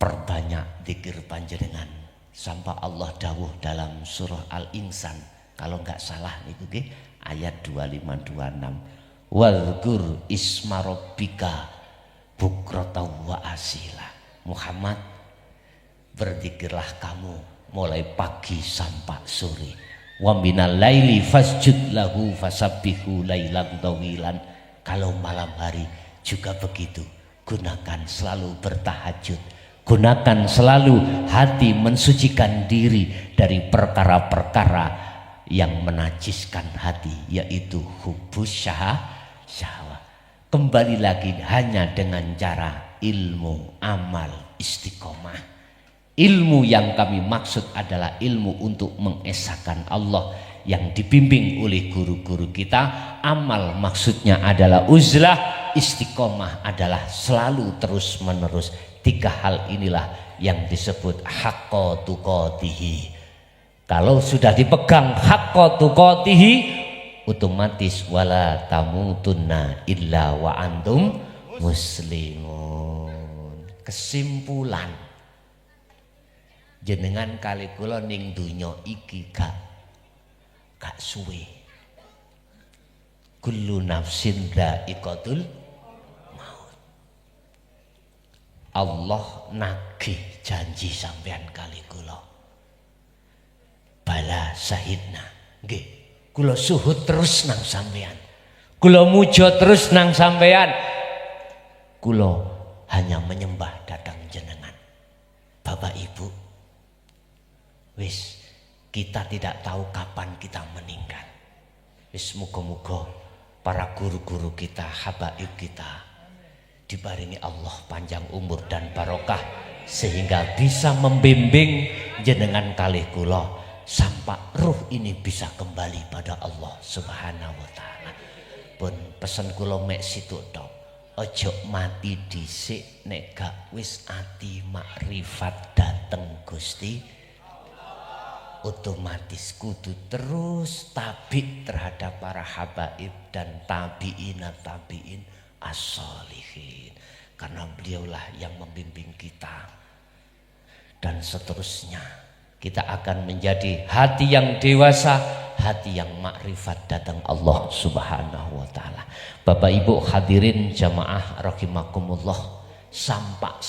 A: perbanyak zikir panjenengan. Sampai Allah dawuh dalam surah Al-Insan, kalau enggak salah niku nggih, ayat 25-26. Wadhkur isma rabbika bukratan wa asila. Muhammad, berzikirlah kamu mulai pagi sampai sore. Wa minal laili fasjud lahu fasabbihu lailan tawilan. Kalau malam hari juga begitu. Gunakan selalu bertahajud. Gunakan selalu hati mensucikan diri dari perkara-perkara yang menajiskan hati, yaitu hubbus syahwat. Kembali lagi hanya dengan cara ilmu, amal, istiqomah. Ilmu yang kami maksud adalah ilmu untuk mengesahkan Allah yang dibimbing oleh guru-guru kita. Amal maksudnya adalah uzlah, istiqomah adalah selalu terus menerus. Tiga hal inilah yang disebut haqqa tuqatihi. Kalau sudah dipegang haqqa tuqatihi, otomatis wala tamutunna illa wa antum muslimun. Kesimpulan, jenengan kali kula ning donya iki gak suwe. Kullu nafsin dha'iqatul maut. Allah nagih janji sampean kali kula. Bala sahidna. Nggih, kula suhud terus nang sampean. Kula muja terus nang sampean. Kula hanya menyembah datang jenengan. Bapak Ibu, wis kita tidak tahu kapan kita meninggal. Wis muga-muga para guru-guru kita, habaib kita dibaringi Allah panjang umur dan barokah sehingga bisa membimbing jenengan kalih kula sampai ruh ini bisa kembali pada Allah Subhanahu wa taala. Pun pesen kula mek situ tok. Ojo mati dhisik nek gak wis ati makrifat dateng Gusti. Otomatis kudu terus tabi terhadap para habaib dan tabi'in as-solihin, karena beliaulah yang membimbing kita. Dan seterusnya kita akan menjadi hati yang dewasa, hati yang makrifat datang Allah Subhanahu wa taala. Bapak Ibu hadirin jamaah rahimakumullah, sampak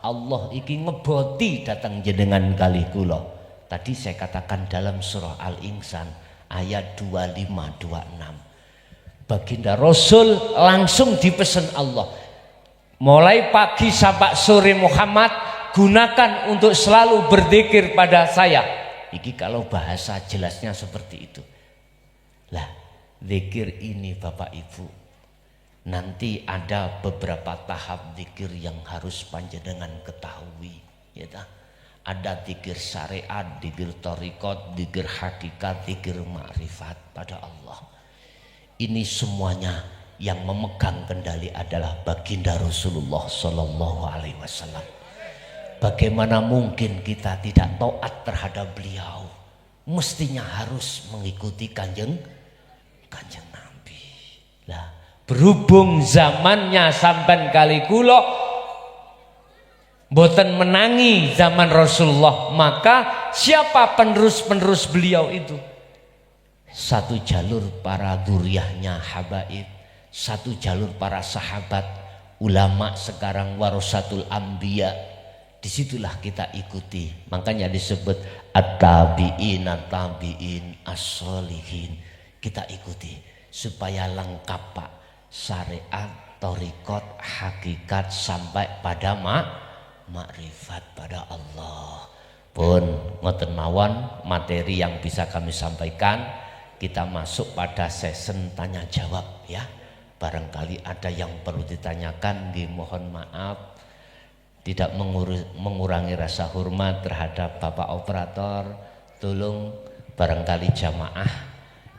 A: Allah iki ngeboti datang jenengan kali kula. Tadi saya katakan dalam surah Al-Insan ayat 25-26. Baginda Rasul langsung dipesan Allah. Mulai pagi sampai sore Muhammad, gunakan untuk selalu berzikir pada saya. Iki kalau bahasa jelasnya seperti itu. Lah, zikir ini Bapak Ibu, nanti ada beberapa tahap zikir yang harus panjenengan ketahui, ya ta? Ada zikir syariat, zikir thariqat, zikir hakikat, zikir ma'rifat pada Allah. Ini semuanya yang memegang kendali adalah baginda Rasulullah Sallallahu Alaihi Wasallam. Bagaimana mungkin kita tidak taat terhadap beliau? Mestinya harus mengikuti kanjeng Nabi. Lah, berhubung zamannya sampan kali kula boten menangi zaman Rasulullah, maka siapa penerus-penerus beliau itu? Satu jalur para dzurriyyahnya habaib, satu jalur para sahabat, ulama sekarang warasatul anbiya. Disitulah kita ikuti. Makanya disebut at-tabi'in, at-tabi'in, as-solihin. Kita ikuti supaya lengkap Pak, syariat, thariqat, hakikat sampai pada makrifat pada Allah. Pun ngoten mawon materi yang bisa kami sampaikan. Kita masuk pada session tanya jawab ya. Barangkali ada yang perlu ditanyakan, mohon maaf. Tidak mengurangi rasa hormat terhadap Bapak Operator. Tolong barangkali jamaah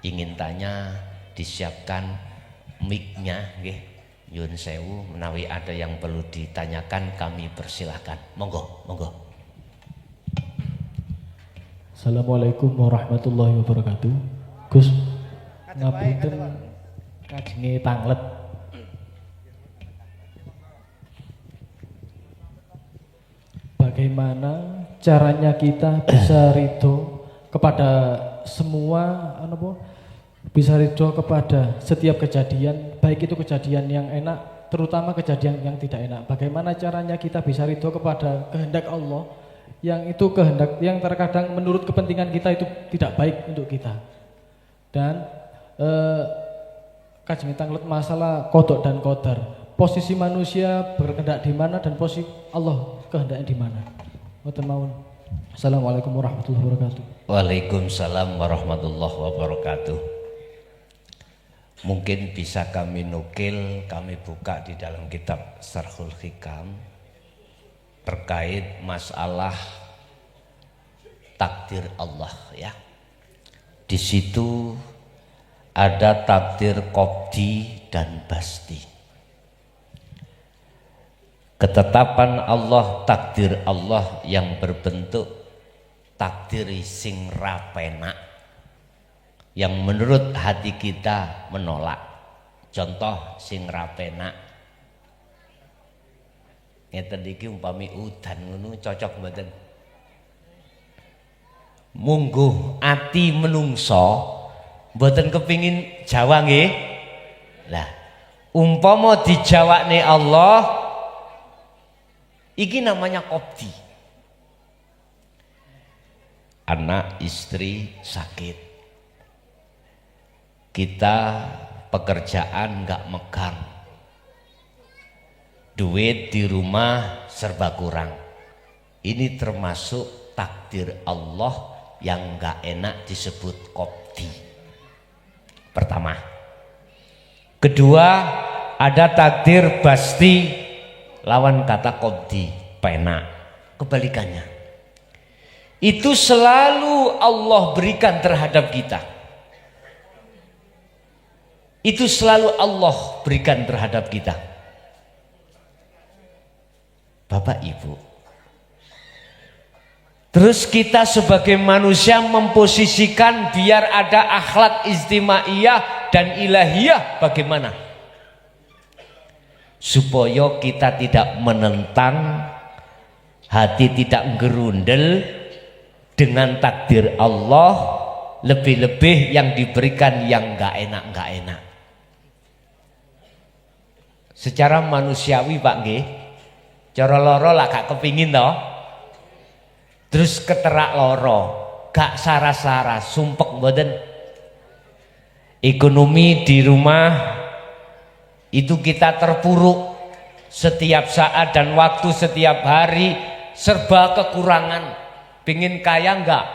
A: ingin tanya disiapkan mic-nya nggih. Nyuwun sewu menawi ada yang perlu ditanyakan kami persilahkan. Monggo, monggo.
C: Assalamualaikum warahmatullahi wabarakatuh. Gus, ngapunten kajenge tanglet. Bagaimana caranya kita bisa ridho kepada semua bisa ridho kepada setiap kejadian, baik itu kejadian yang enak, terutama kejadian yang tidak enak. Bagaimana caranya kita bisa ridho kepada kehendak Allah, yang itu kehendak yang terkadang menurut kepentingan kita itu tidak baik untuk kita. Dan kajian tanglet masalah kodok dan kodar, posisi manusia berkehendak di mana dan posisi Allah kehendaknya di mana. Ngoten mawon. Assalamualaikum warahmatullahi wabarakatuh.
A: Waalaikumsalam warahmatullahi wabarakatuh. Mungkin bisa kami nukil, kami buka di dalam kitab Syarhul Hikam terkait masalah takdir Allah ya. Di situ ada takdir qadhi dan basti. Ketetapan Allah, takdir Allah yang berbentuk takdir sing rapenak, yang menurut hati kita menolak. Contoh sing rapenak, ngeten iki umpami udan ngono cocok mboten? Mungguh ati menungso mboten kepingin Jawa nggih. Lah, umpama dijawakne Allah, iki namanya qadhi. Anak istri sakit, kita pekerjaan nggak megang, duit di rumah serba kurang. Ini termasuk takdir Allah yang nggak enak disebut qadhi. Pertama. Kedua, ada takdir basti, lawan kata qadhi, penak. Kebalikannya, itu selalu Allah berikan terhadap kita. Itu selalu Allah berikan terhadap kita. Bapak Ibu, terus kita sebagai manusia memposisikan biar ada akhlak istimaiyah dan ilahiyah bagaimana? Supaya kita tidak menentang, hati tidak gerundel dengan takdir Allah, lebih-lebih yang diberikan yang nggak enak. Secara manusiawi Pak nggih, cara loro lah gak kepingin toh. Terus keterak loro, gak saras-saras, sumpek mboten. Ekonomi di rumah itu kita terpuruk setiap saat dan waktu, setiap hari serba kekurangan. Pingin kaya enggak?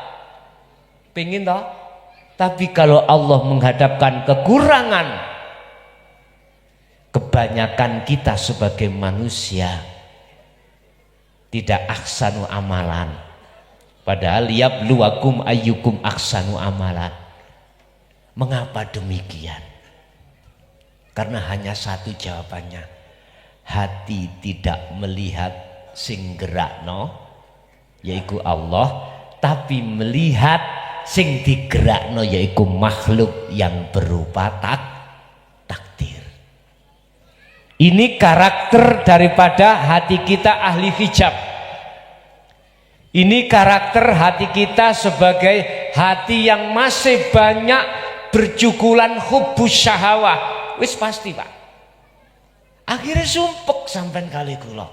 A: Pingin toh? Tapi kalau Allah menghadapkan kekurangan, kebanyakan kita sebagai manusia tidak ahsanu amalan. Padahal yabluwakum ayyukum ahsanu amalan. Mengapa demikian? Karena hanya satu jawabannya. Hati tidak melihat sing gerakno, yaitu Allah, tapi melihat sing digerakno, yaitu makhluk yang berupa takdir. Ini karakter daripada hati kita ahli hijab. Ini karakter hati kita sebagai hati yang masih banyak berjukulan hubbus syahawah. Wis pasti Pak. Akhirnya sumpek sampai kali kula.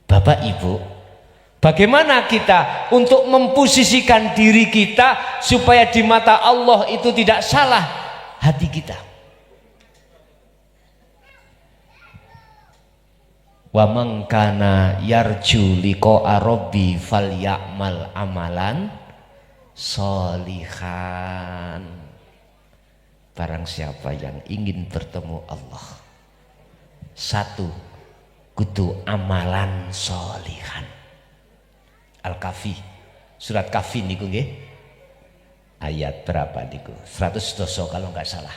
A: Bapak Ibu, bagaimana kita untuk memposisikan diri kita supaya di mata Allah itu tidak salah hati kita? Wa man kana yarju liqa'a rabbi falyamal amalan sholihan. Barang siapa yang ingin bertemu Allah, satu, kudu amalan sholihan. Al-Kahfi, surat Kahfi niku nggih. Ayat berapa niku? 100 doso kalau nggak salah.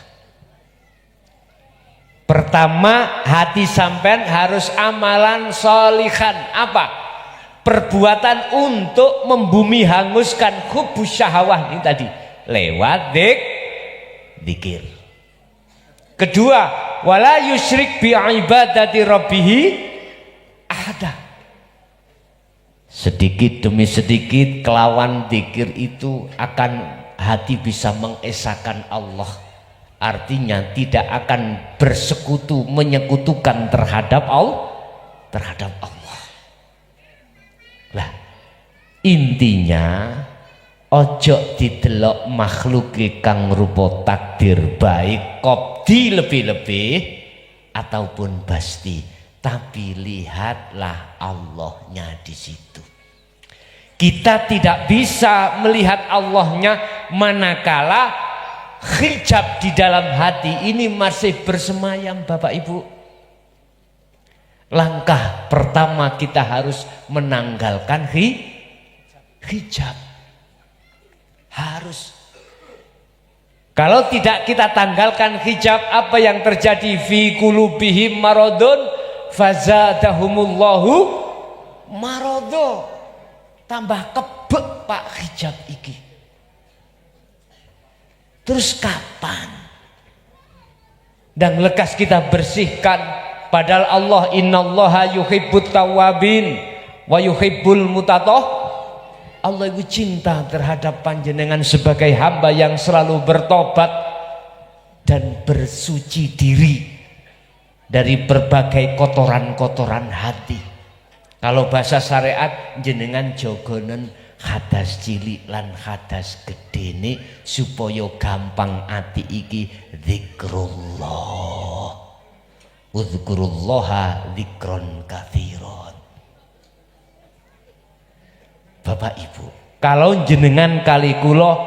A: Pertama, hati sampean harus amalan sholihan. Apa? Perbuatan untuk membumi hanguskan hubbus syahwah ini tadi lewat dzikir. Kedua, wala yusyrik bi ibadati rabbih ahada. Sedikit demi sedikit kelawan dzikir itu akan hati bisa mengesahkan Allah. Artinya tidak akan bersekutu, menyekutukan terhadap Allah. Lah, intinya ojo didelok makhluk kang rupa takdir baik kopdi lebih-lebih ataupun basti, tapi lihatlah Allahnya di situ. Kita tidak bisa melihat Allahnya manakala hijab di dalam hati ini masih bersemayam. Bapak Ibu, langkah pertama kita harus menanggalkan hijab. Harus. Kalau tidak kita tanggalkan hijab, apa yang terjadi? Fi qulubihim maradun fazadahumullahu marado. Tambah kebek Pak hijab iki. Terus kapan? Dan lekas kita bersihkan. Padahal Allah innallaha yuhibbut tawwabin wa yuhibbul mutatahhirin. Allah itu cinta terhadap panjenengan sebagai hamba yang selalu bertobat dan bersuci diri dari berbagai kotoran-kotoran hati. Kalau bahasa syariat jenengan jogonen hadas cilik lan hadas gedene supaya gampang ati iki zikrullah. Udzkurullaha dzikron katsiron. Bapak Ibu, kalau jenengan kali kula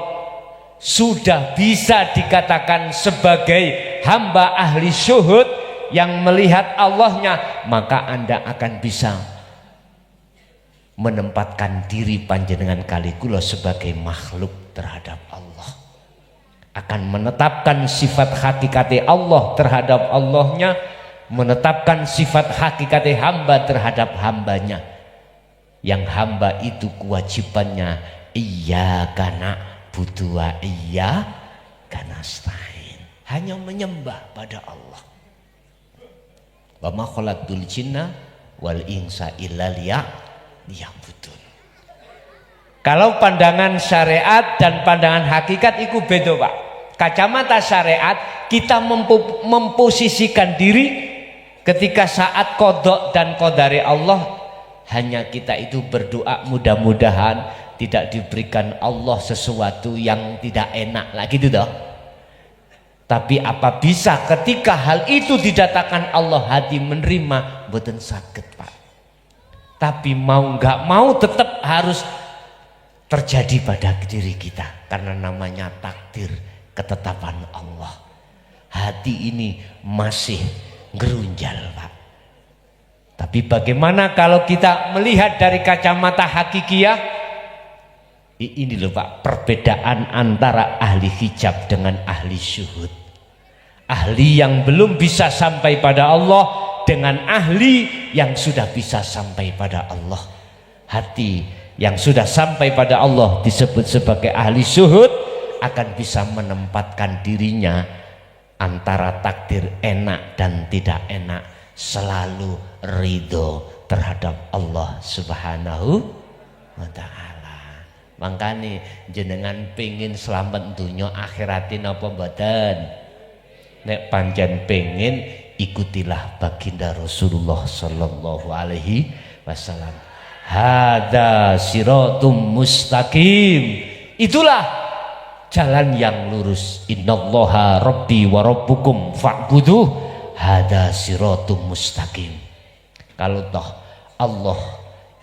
A: sudah bisa dikatakan sebagai hamba ahli syuhud yang melihat Allahnya, maka Anda akan bisa menempatkan diri panjenengan kali kula sebagai makhluk terhadap Allah, akan menetapkan sifat hakikate Allah terhadap Allahnya, menetapkan sifat hakikate hamba terhadap hambanya, yang hamba itu kewajibannya iyyaka na'budu wa iyyaka nasta'in, hanya menyembah pada Allah. Wa ma khalaqtul jinna wal insa illa liya'budun. Kalau pandangan syariat dan pandangan hakikat itu beda Pak. Kacamata syariat kita memposisikan diri ketika saat qada dan qadari Allah, hanya kita itu berdoa mudah-mudahan tidak diberikan Allah sesuatu yang tidak enak lah gitu toh. Tapi apa bisa ketika hal itu didatangkan Allah hati menerima? Mboten saged Pak. Tapi mau nggak mau tetap harus terjadi pada diri kita, karena namanya takdir, ketetapan Allah. Hati ini masih gerunjal, Pak. Tapi bagaimana kalau kita melihat dari kacamata hakikiyah? Ini loh Pak, perbedaan antara ahli hijab dengan ahli syuhud. Ahli yang belum bisa sampai pada Allah dengan ahli yang sudah bisa sampai pada Allah. Hati yang sudah sampai pada Allah disebut sebagai ahli syuhud akan bisa menempatkan dirinya antara takdir enak dan tidak enak, selalu ridho terhadap Allah Subhanahu wa ta'ala. Makanya jenengan pengin selamat dunia akhiratin apa mboten? Nek pancen pengin, ikutilah baginda Rasulullah sallallahu alaihi wasallam. Hada siratum mustaqim. Itulah jalan yang lurus. Innallaha rabbi wa rabbukum fa'buduh. Hada siratum mustaqim. Kalau toh Allah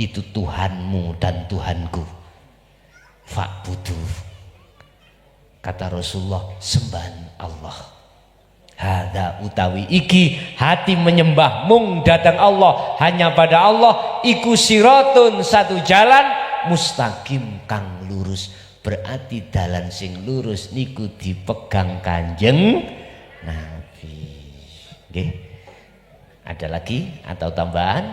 A: itu Tuhanmu dan Tuhanku, fa'buduh. Kata Rasulullah, sembah Allah. Hada utawi iki hati menyembah mung datang Allah, hanya pada Allah, iku siratun satu jalan mustaqim kang lurus. Berarti dalan sing lurus niku dipegang Kanjeng Nabi. Nggih. Ada lagi atau tambahan?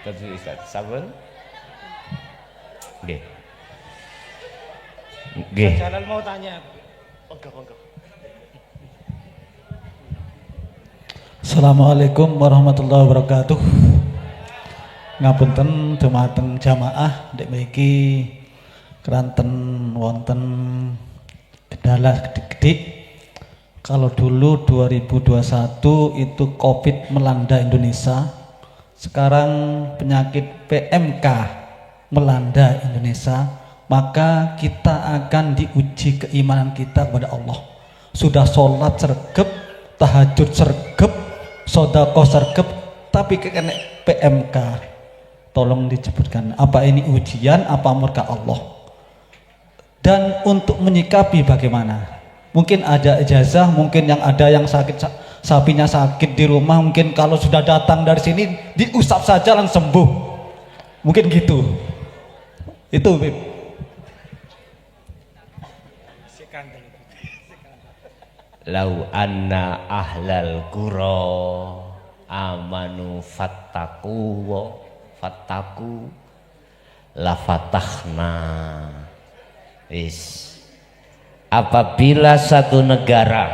A: Terus Ustaz, sabar. Nggih. Nggih.
D: Jalal mau tanya. Monggo.
E: Assalamualaikum warahmatullahi wabarakatuh. Ngapunten dumateng jamaah dek mriki keranten wonten kendala gede-gede. Kalau dulu 2021 itu Covid melanda Indonesia. Sekarang penyakit PMK melanda Indonesia. Maka kita akan diuji keimanan kita kepada Allah. Sudah sholat sergep, tahajud sergep, sedekah sergep, tapi kena PMK. Tolong disebutkan, apa ini ujian, apa murka Allah? Dan untuk menyikapi bagaimana? Mungkin ada ijazah, mungkin yang ada yang sakit, sapinya sakit di rumah, mungkin kalau sudah datang dari sini diusap saja langsung sembuh. Mungkin gitu. Itu Bib.
A: Lau anna ahlal qura amanu fattaku la fatahna. Apabila satu negara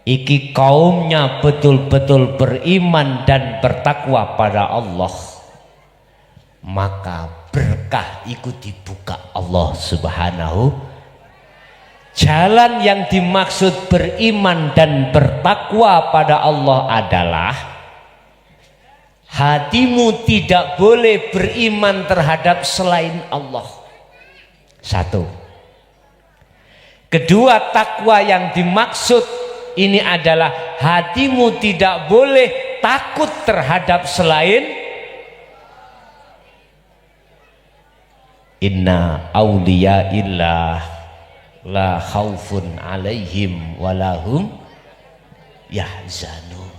A: iki kaumnya betul-betul beriman dan bertakwa pada Allah, maka berkah itu dibuka Allah Subhanahu. Jalan yang dimaksud beriman dan bertakwa pada Allah adalah hatimu tidak boleh beriman terhadap selain Allah. Satu. Kedua, takwa yang dimaksud ini adalah hatimu tidak boleh takut terhadap selain. Inna awliya illah la khaufun alaihim walahum yahzanun.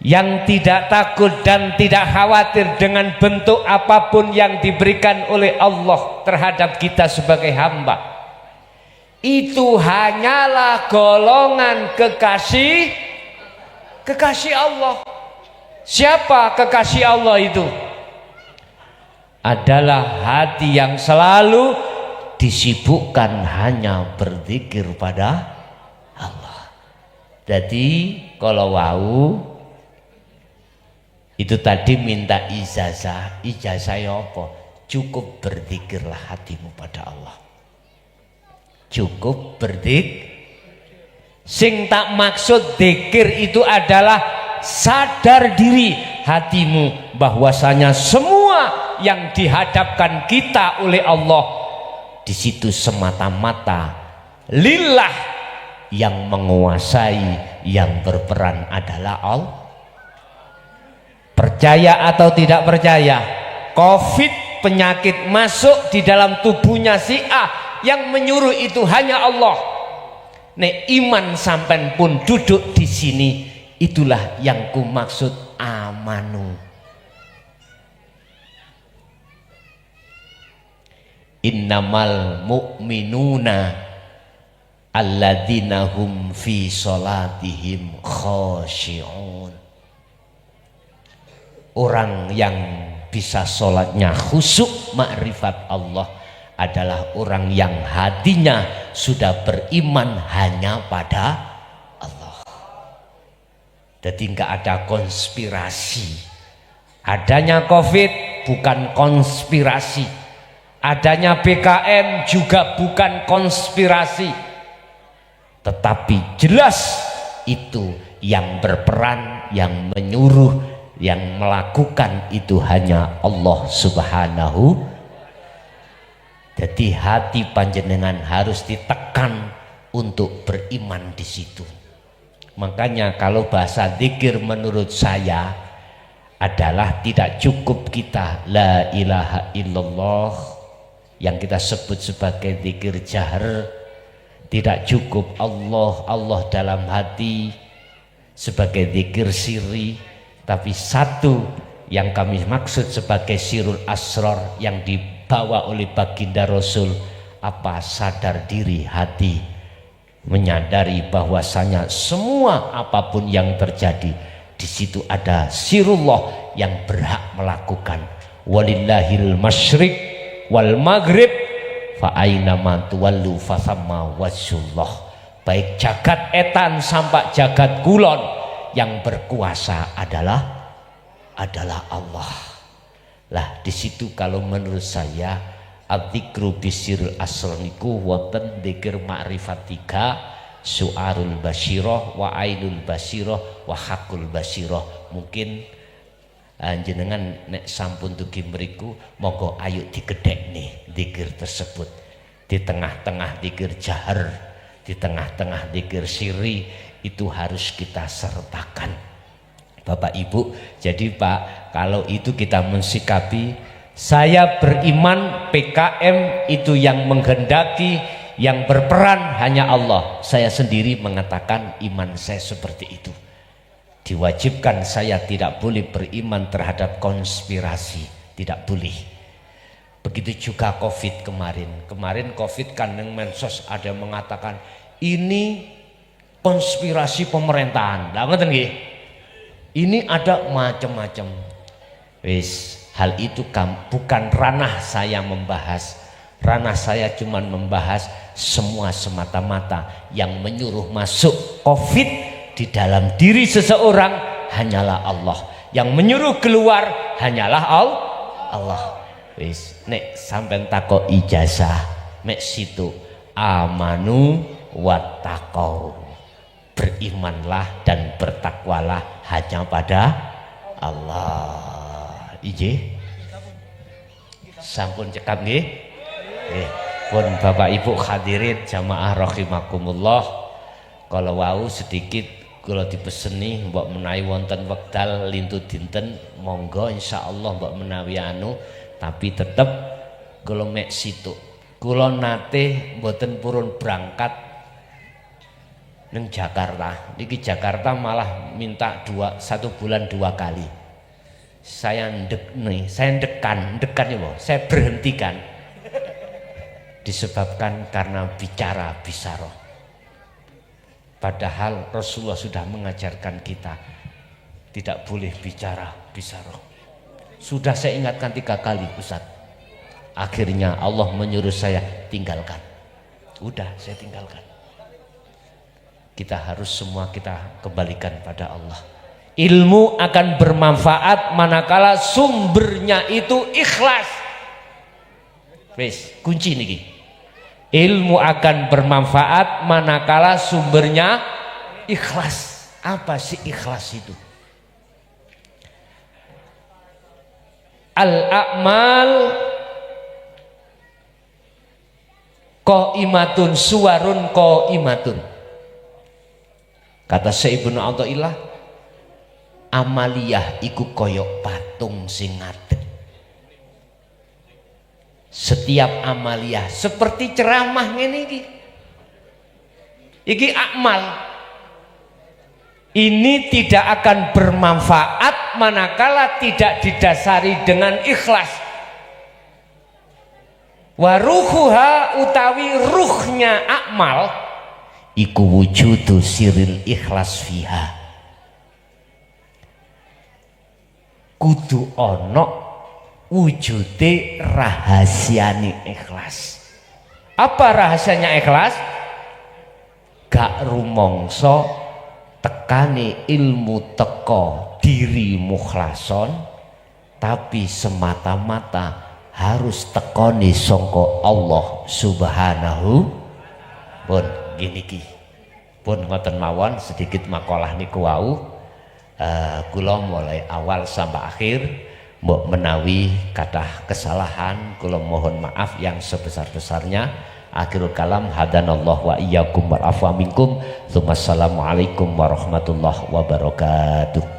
A: Yang tidak takut dan tidak khawatir dengan bentuk apapun yang diberikan oleh Allah terhadap kita sebagai hamba, itu hanyalah golongan kekasih Allah. Siapa kekasih Allah itu? Adalah hati yang selalu disibukkan hanya berzikir pada Allah. Jadi kalau wau itu tadi minta ijazah ya apa? Cukup berzikirlah hatimu pada Allah. Cukup berzikir. Sing tak maksud zikir itu adalah sadar diri hatimu bahwasanya semua yang dihadapkan kita oleh Allah di situ semata-mata lillah, yang menguasai, yang berperan adalah Allah. Percaya atau tidak percaya, COVID penyakit masuk di dalam tubuhnya si A, yang menyuruh itu hanya Allah. Nek iman sampean pun duduk di sini, itulah yang ku maksud amanu. Innamal mu'minuna alladzina hum fi sholatihim khashi'un. Orang yang bisa sholatnya khusyuk ma'rifat Allah adalah orang yang hatinya sudah beriman hanya pada Allah. Jadi enggak ada konspirasi. Adanya COVID bukan konspirasi. Adanya PKM juga bukan konspirasi. Tetapi jelas itu yang berperan, yang menyuruh, yang melakukan itu hanya Allah Subhanahu. Jadi hati panjenengan harus ditekan untuk beriman di situ. Makanya kalau bahasa zikir menurut saya adalah tidak cukup kita la ilaha illallah yang kita sebut sebagai zikir jahar, tidak cukup Allah Allah dalam hati sebagai zikir sirri. Tapi satu yang kami maksud sebagai sirul asrar yang dibawa oleh baginda Rasul, apa sadar diri hati, menyadari bahwasanya semua apapun yang terjadi di situ ada sirullah yang berhak melakukan. Walillahil masyriq wal maghrib fa aina ma tuwallu fa thamma wajhullah. Baik jagat etan sampai jagat kulon, yang berkuasa adalah Allah. Lah di situ kalau menurut saya adzikru bisirul asrar niku wonten dzikir ma'rifat 3, su'arul basyirah wa ainul basyirah wa hakul basyirah. Mungkin jenengan nek sampun dugi mriku monggo ayo digedhekne dzikir tersebut. Di tengah-tengah dzikir jahar, di tengah-tengah dzikir sirri, itu harus kita sertakan Bapak Ibu. Jadi Pak, kalau itu kita mensikapi, saya beriman PKM itu yang menghendaki, yang berperan hanya Allah. Saya sendiri mengatakan iman saya seperti itu. Diwajibkan saya tidak boleh beriman terhadap konspirasi, tidak boleh. Begitu juga COVID kemarin. Kemarin COVID kan yang mensos ada yang mengatakan ini konspirasi pemerintahan. Lah ngoten nggih. Ini ada macam-macam. Wis, hal itu bukan ranah saya membahas. Ranah saya cuma membahas semua semata-mata yang menyuruh masuk COVID di dalam diri seseorang hanyalah Allah. Yang menyuruh keluar hanyalah Allah. Wis, nek sampean takok ijazah, mek situ amanu wattaqau. Berimanlah dan bertakwalah hanya pada Allah. Ije sampun cekap nggih. Pun Bapak Ibu hadirin jamaah rahimakumullah, kalau wau sedikit kula dipeseni mbok menawi wonten wekdal lintu dinten monggo insyaallah mbok menawi anu, tapi tetep kula mek situ. Kula nate mboten purun berangkat neng Jakarta. Niki Jakarta malah minta 1 bulan 2 kali. Saya dekan ya, saya berhentikan. Disebabkan karena bicara bisaroh. Padahal Rasulullah sudah mengajarkan kita tidak boleh bicara bisaroh. Sudah saya ingatkan 3 kali Ustaz. Akhirnya Allah menyuruh saya tinggalkan. Udah saya tinggalkan. Kita harus semua kita kembalikan pada Allah. Ilmu akan bermanfaat manakala sumbernya itu ikhlas. Wes, kunci niki. Ilmu akan bermanfaat manakala sumbernya ikhlas. Apa sih ikhlas itu? Al-a'mal qaimatun suwarun qaimatun. Kata Syekh Ibnu Athaillah, amaliyah iku koyok patung sing ngadeg. Setiap amaliyah seperti ceramah ngene iki amal. Ini tidak akan bermanfaat manakala tidak didasari dengan ikhlas. Waruhuha utawi ruhnya amal iku wujudu siril ikhlas fiha. Kudu ono wujude rahasiane ikhlas. Apa rahasianya ikhlas? Gak rumongso tekane ilmu teko diri mukhlason, tapi semata-mata harus tekoni sangka Allah Subhanahu pun gini ki. Pun ngoten mawon sedikit makalah niku wau. Kula mulai awal sampai akhir mbok menawi kathah kesalahan kula mohon maaf yang sebesar-besarnya. Akhirul kalam hadanallahu wa iyyakum wa afa minkum. Assalamualaikum warahmatullahi wabarakatuh.